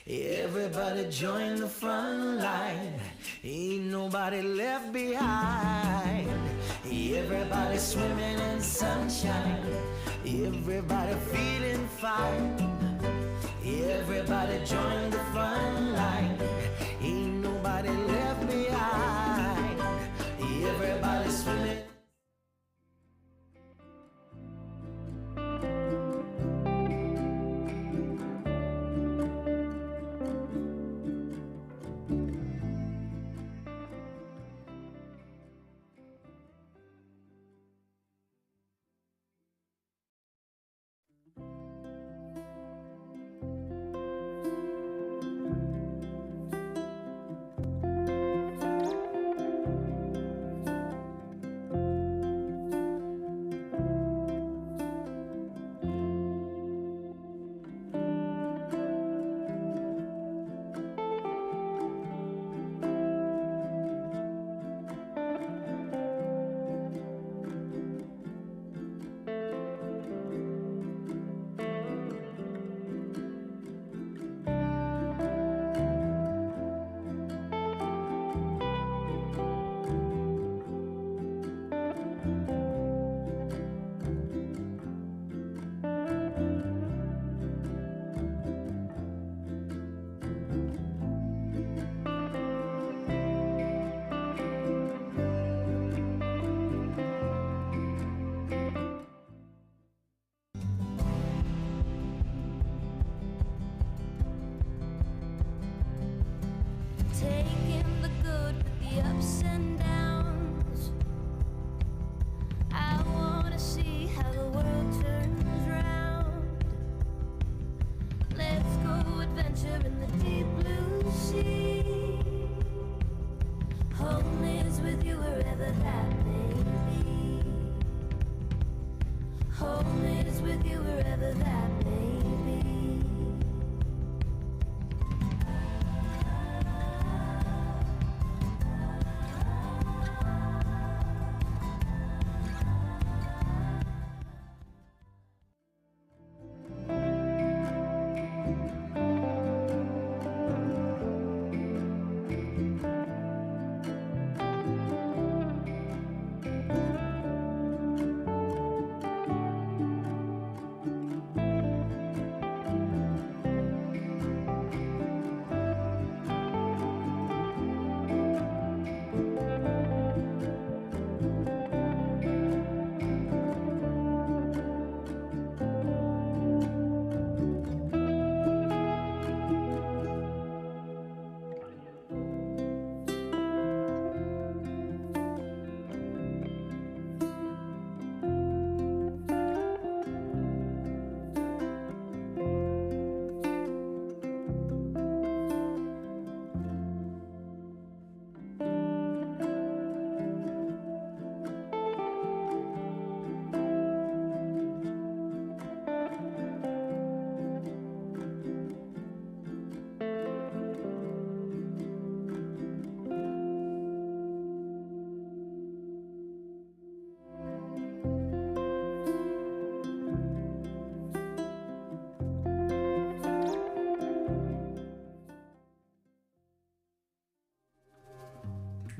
S1: Everybody join the front line. Ain't nobody left behind. Everybody swimming in sunshine. Everybody feeling fine. Everybody join the front line. Ain't nobody left behind. Everybody swimming.
S2: the ups and downs. I wanna see how the world turns round. Let's go adventure in the deep blue sea. Home is with you wherever that may be. Home is with you wherever that may be.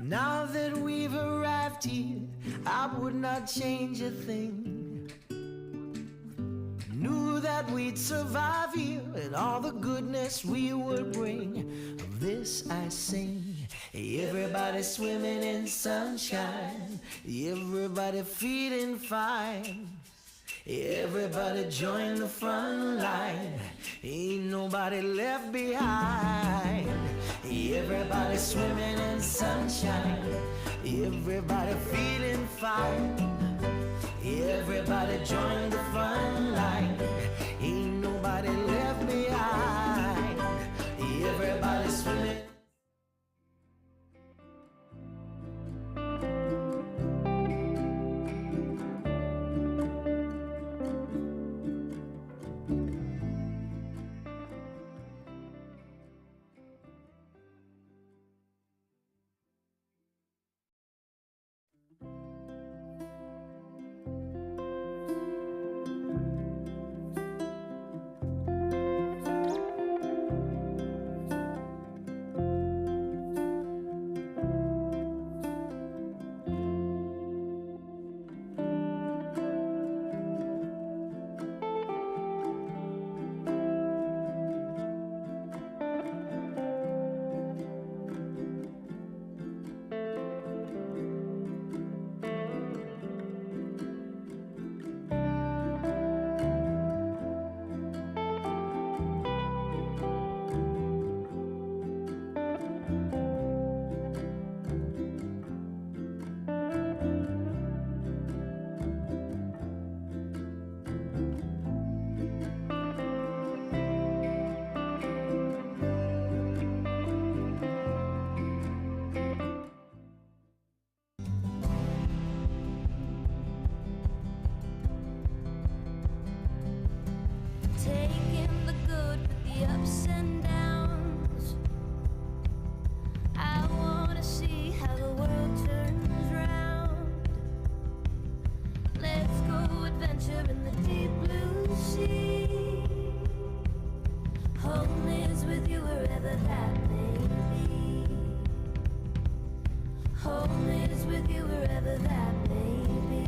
S1: Now that we've arrived here, I would not change a thing. Knew that we'd survive here and all the goodness we would bring. Of this I sing. Everybody swimming in sunshine, everybody feeling fine. Everybody join the front line, ain't nobody left behind. Everybody swimming in sunshine, everybody feeling fine. Everybody join the front line, ain't nobody left behind. Everybody swimming. Taking the good with the ups and downs. I wanna see how the world turns round. Let's go adventure in the deep blue sea. Home is with you wherever that may be. Home is with you wherever that may be.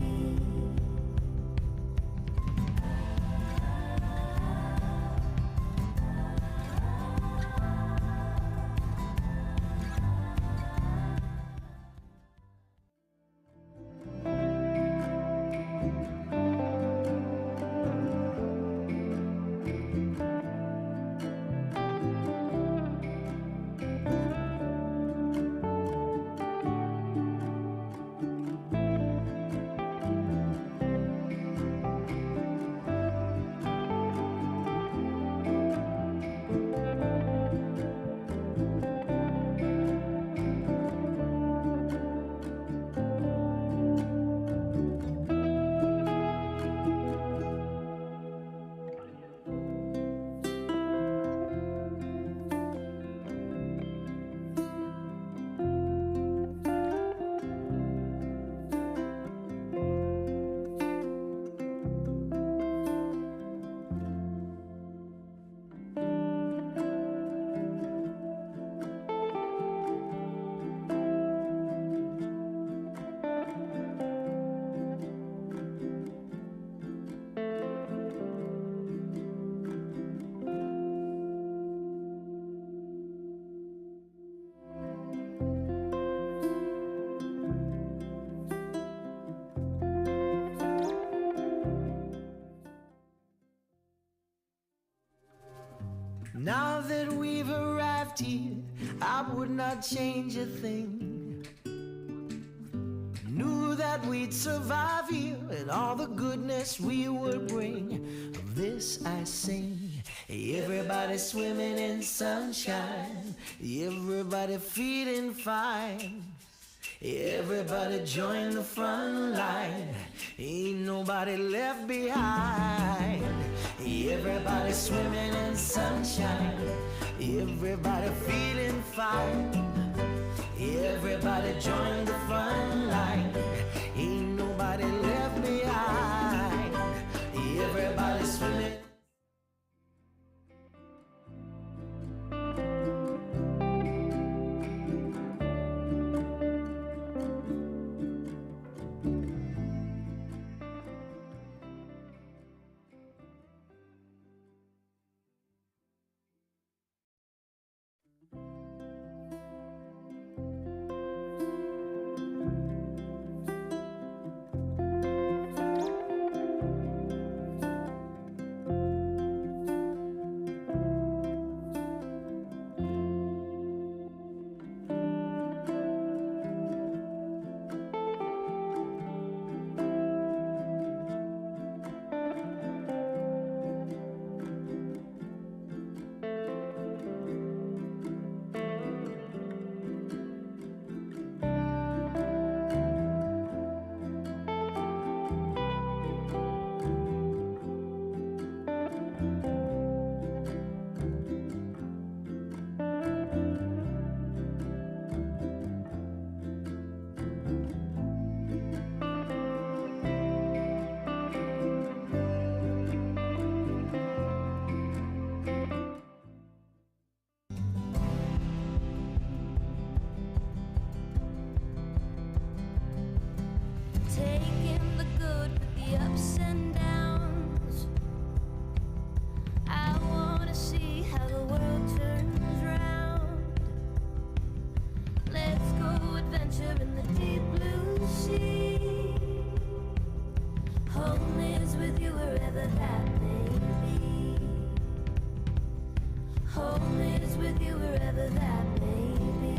S1: I would not change a thing. Knew that we'd survive here and all the goodness we would bring. Of this I sing. Everybody swimming in sunshine. Everybody feeling fine. Everybody join the front line. Ain't nobody left behind. Everybody swimming in sunshine. Everybody feeling fine. Everybody join the front line. Ain't nobody left behind. Everybody swimming.
S2: Taking the good with the ups and downs. I wanna see how the world turns round. Let's go adventure in the deep blue sea. Home is with you wherever that may be. Home is with you wherever that may be.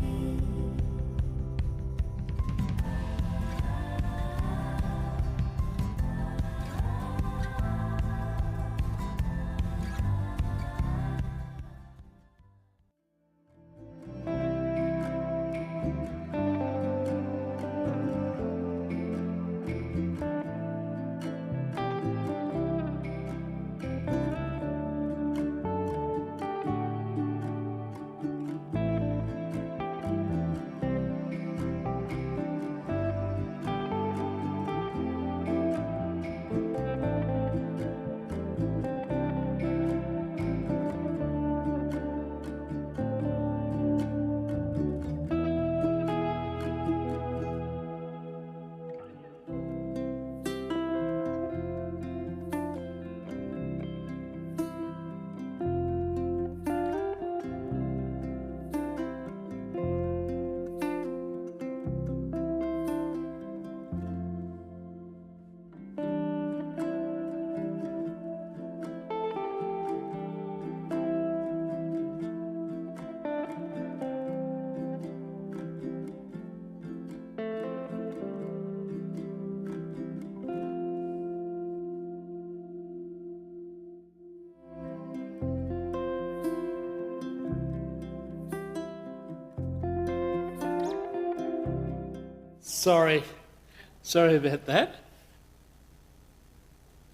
S3: Sorry about that.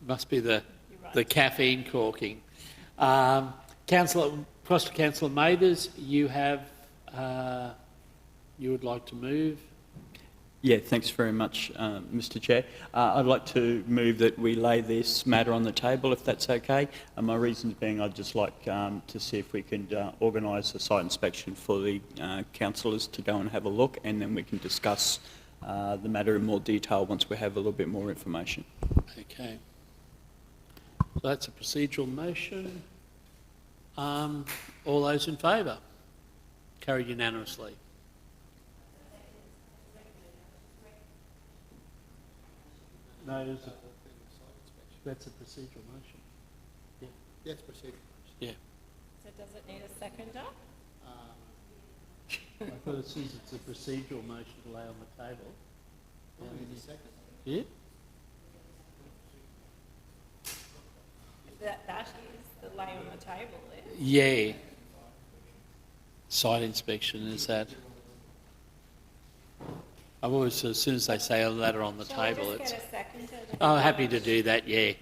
S3: Must be the caffeine corking. Councillor, across to Councillor Mathers, you have, you would like to move?
S10: Yeah, thanks very much, Mr Chair. I'd like to move that we lay this matter on the table, if that's okay. My reasons being, I'd just like to see if we can organise a site inspection for the councillors to go and have a look, and then we can discuss the matter in more detail once we have a little bit more information.
S3: Okay. So that's a procedural motion. All those in favour? Carried unanimously. No, that's a procedural motion. Yeah.
S8: Yes, proceed.
S3: Yeah.
S5: So does it need a seconder?
S3: I thought since it's a procedural motion to lay on the table. Yeah?
S5: That is the lay on the table there.
S3: Yeah. Site inspection, is that? I've always, as soon as they say a ladder on the table, it's...
S5: Get a second to the
S3: Oh, happy to do that, yeah.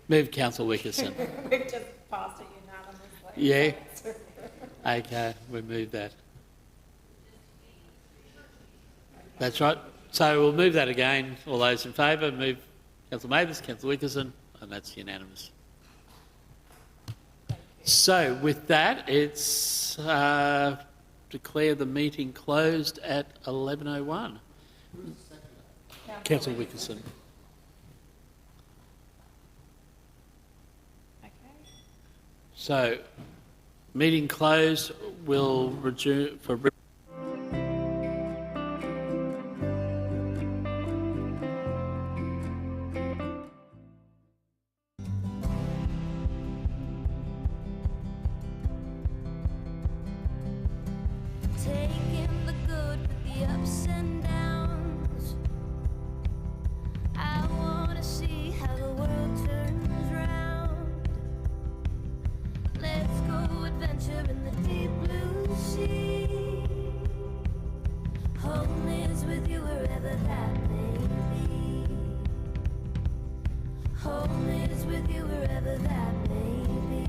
S3: Move councillor Wickerson.
S5: We've just passed it unanimously.
S3: Yeah. Okay, we move that. That's right. So we'll move that again. All those in favour, move councillor Mathers, councillor Wickerson, and that's unanimous. So with that, it's declare the meeting closed at 11:01. Councillor Wickerson.
S5: Okay.
S3: So, meeting closed. We'll resume for.
S2: Taking the good with the ups and downs. I wanna see how the world turns round. Let's go adventure in the deep blue sea. Home is with you wherever that may be. Home is with you wherever that may be.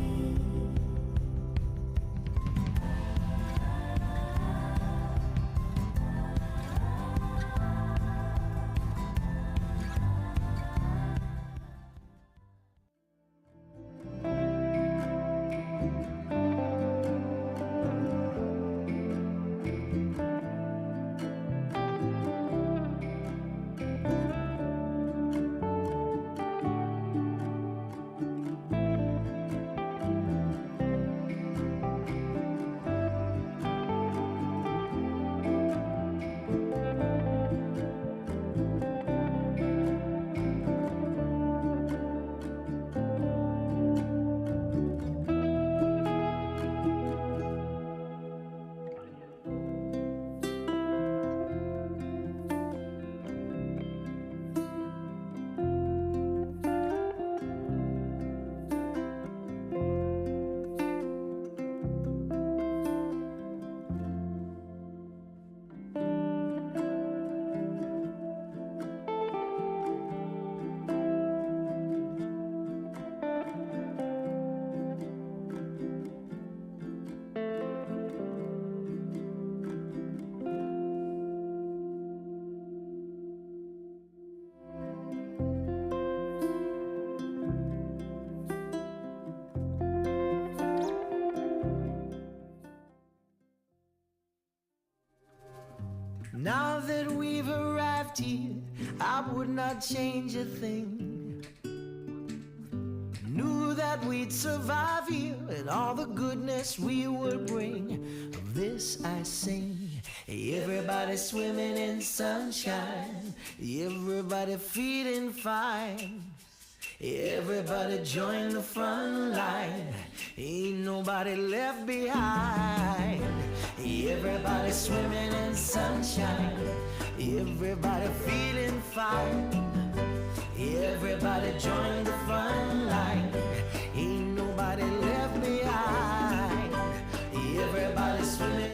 S1: Now that we've arrived here, I would not change a thing. Knew that we'd survive here and all the goodness we would bring. Of this I sing. Everybody swimming in sunshine. Everybody feeling fine. Everybody join the front line. Ain't nobody left behind. Everybody swimming in sunshine. Everybody feeling fine. Everybody join the front line. Ain't nobody left behind. Everybody swimming.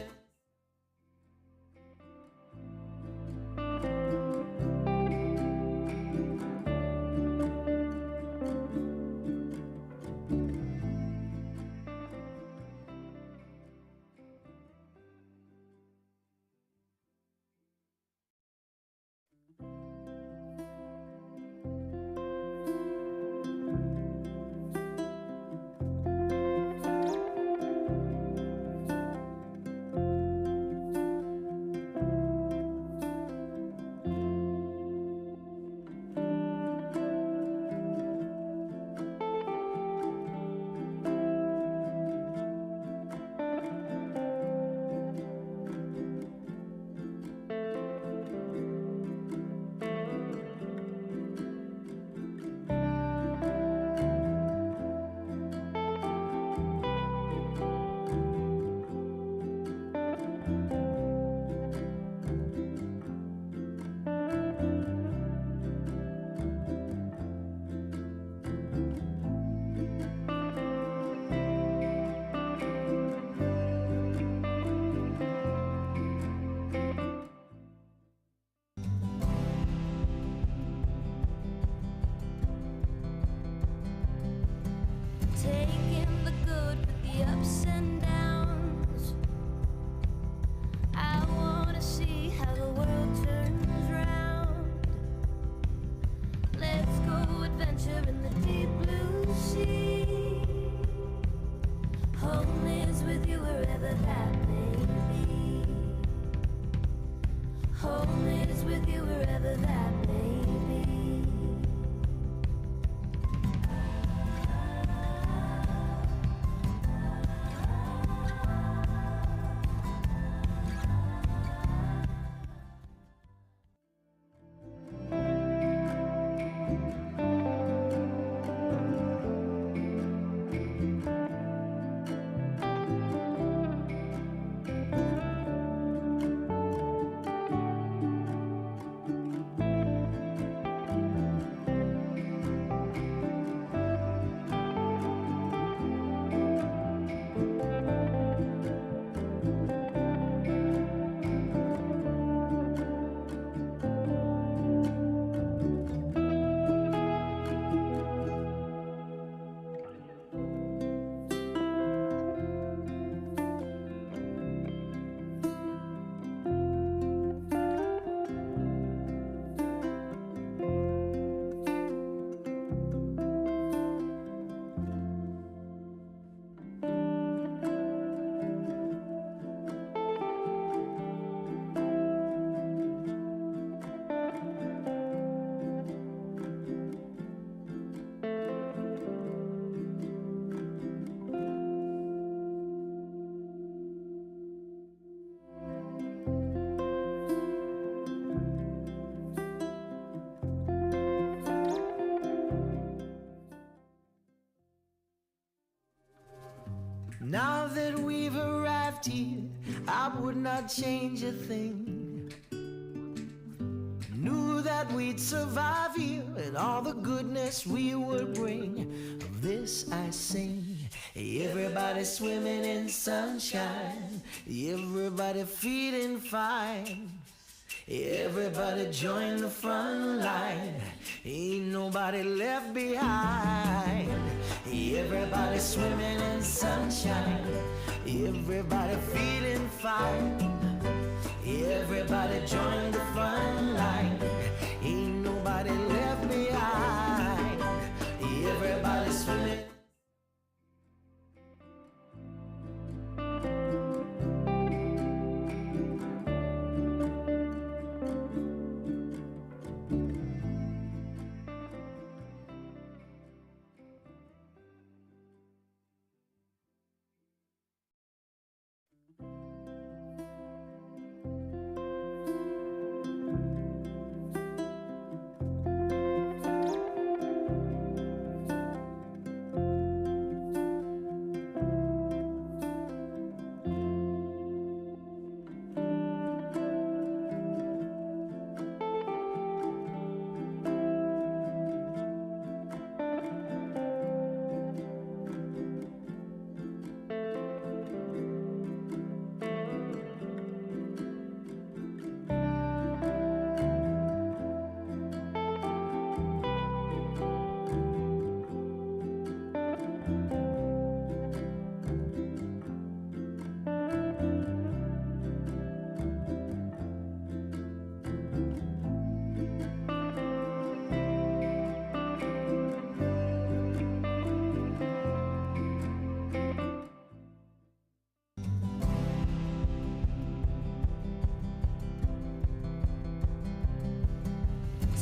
S2: Home is with you wherever that may be.
S1: Now that we've arrived here, I would not change a thing. Knew that we'd survive here and all the goodness we would bring. Of this I sing. Everybody swimming in sunshine, everybody feeling fine. Everybody join the front line, ain't nobody left behind. Everybody swimming in sunshine, everybody feeling fine. Everybody join the front line, ain't nobody left behind. Everybody swimming.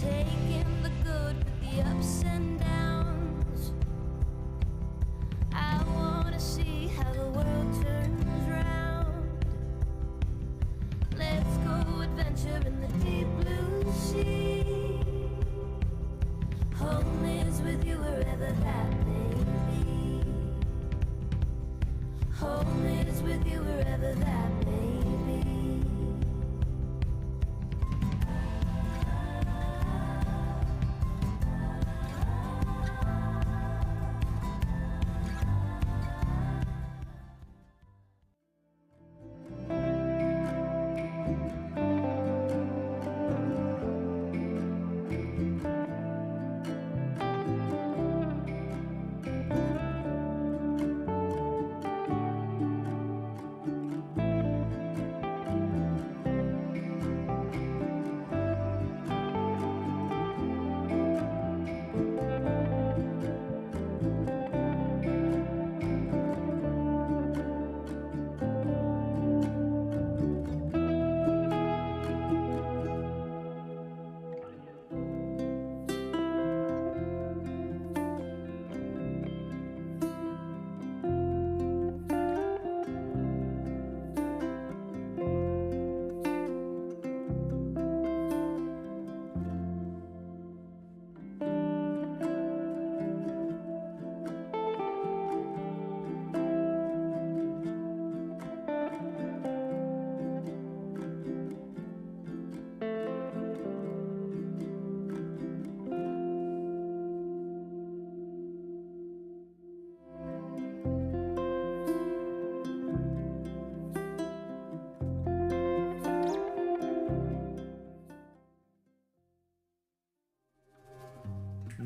S2: Taking the good with the ups and downs. I wanna see how the world turns round. Let's go adventure in the deep blue sea. Home is with you wherever that may be. Home is with you wherever that may be.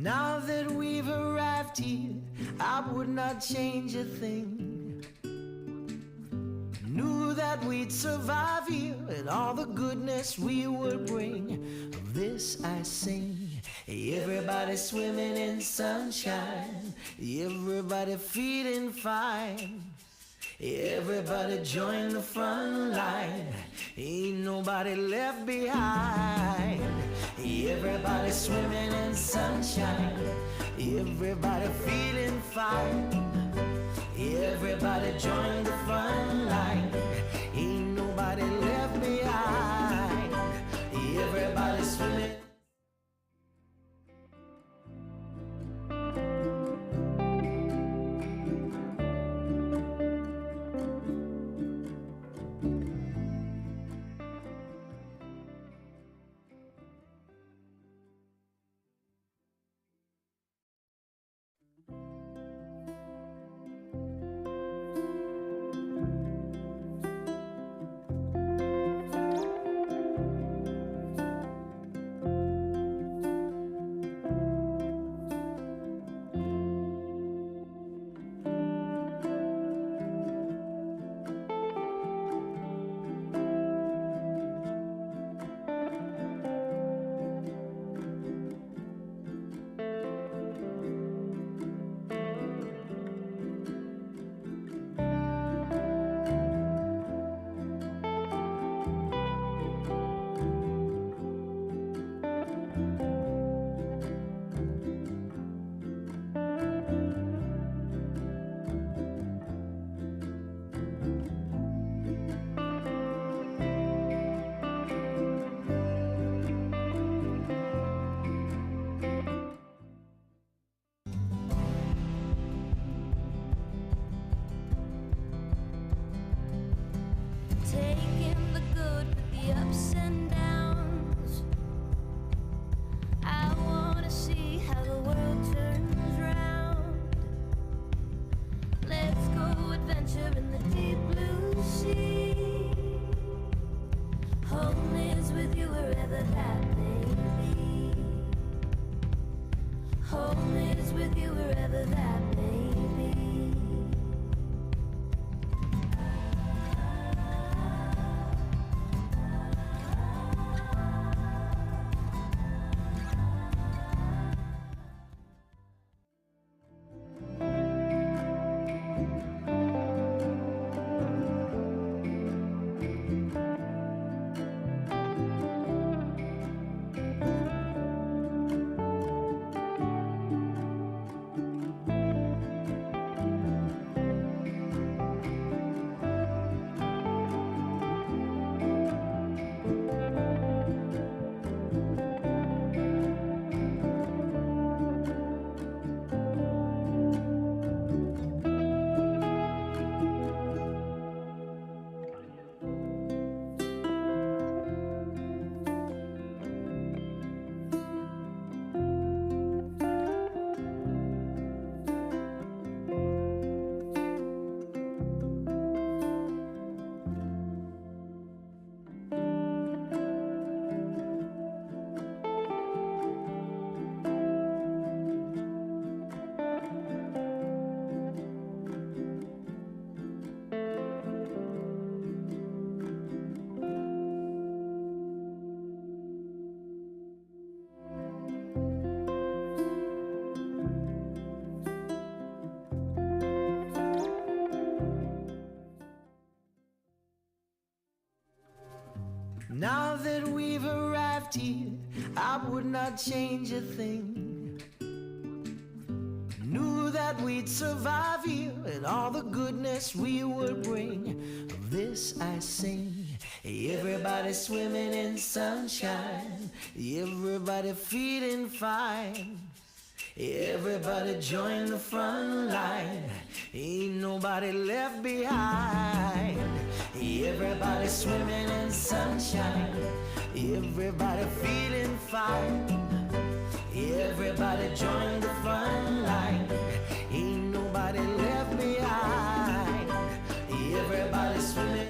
S1: Now that we've arrived here, I would not change a thing. Knew that we'd survive here and all the goodness we would bring. Of this I sing. Everybody swimming in sunshine, everybody feeling fine. Everybody join the front line, ain't nobody left behind. Everybody swimming in sunshine, everybody feeling fine. Everybody join the front line, ain't nobody left behind. Everybody swimming.
S2: Taking the good with the ups and downs. I wanna see how the world turns round. Let's go adventure in the deep blue sea. Home is with you wherever that may be. Home is with you wherever that may be.
S1: Now that we've arrived here, I would not change a thing. Knew that we'd survive here and all the goodness we would bring. Of this I sing. Everybody swimming in sunshine, everybody feeling fine. Everybody join the front line, ain't nobody left behind. Everybody swimming in sunshine, everybody feeling fine. Everybody join the front line, ain't nobody left behind. Everybody swimming.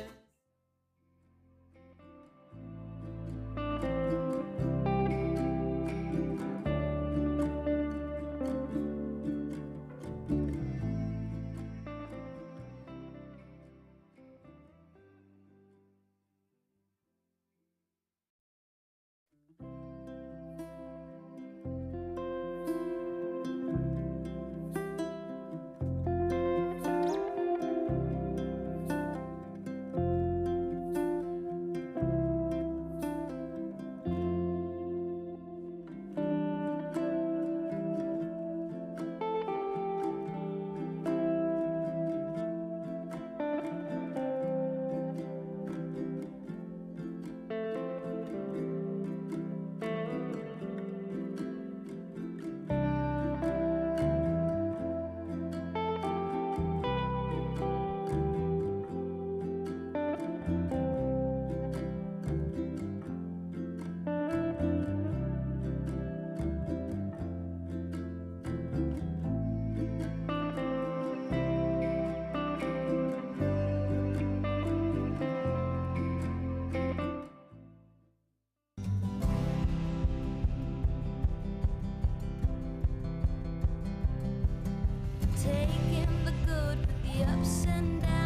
S2: and down.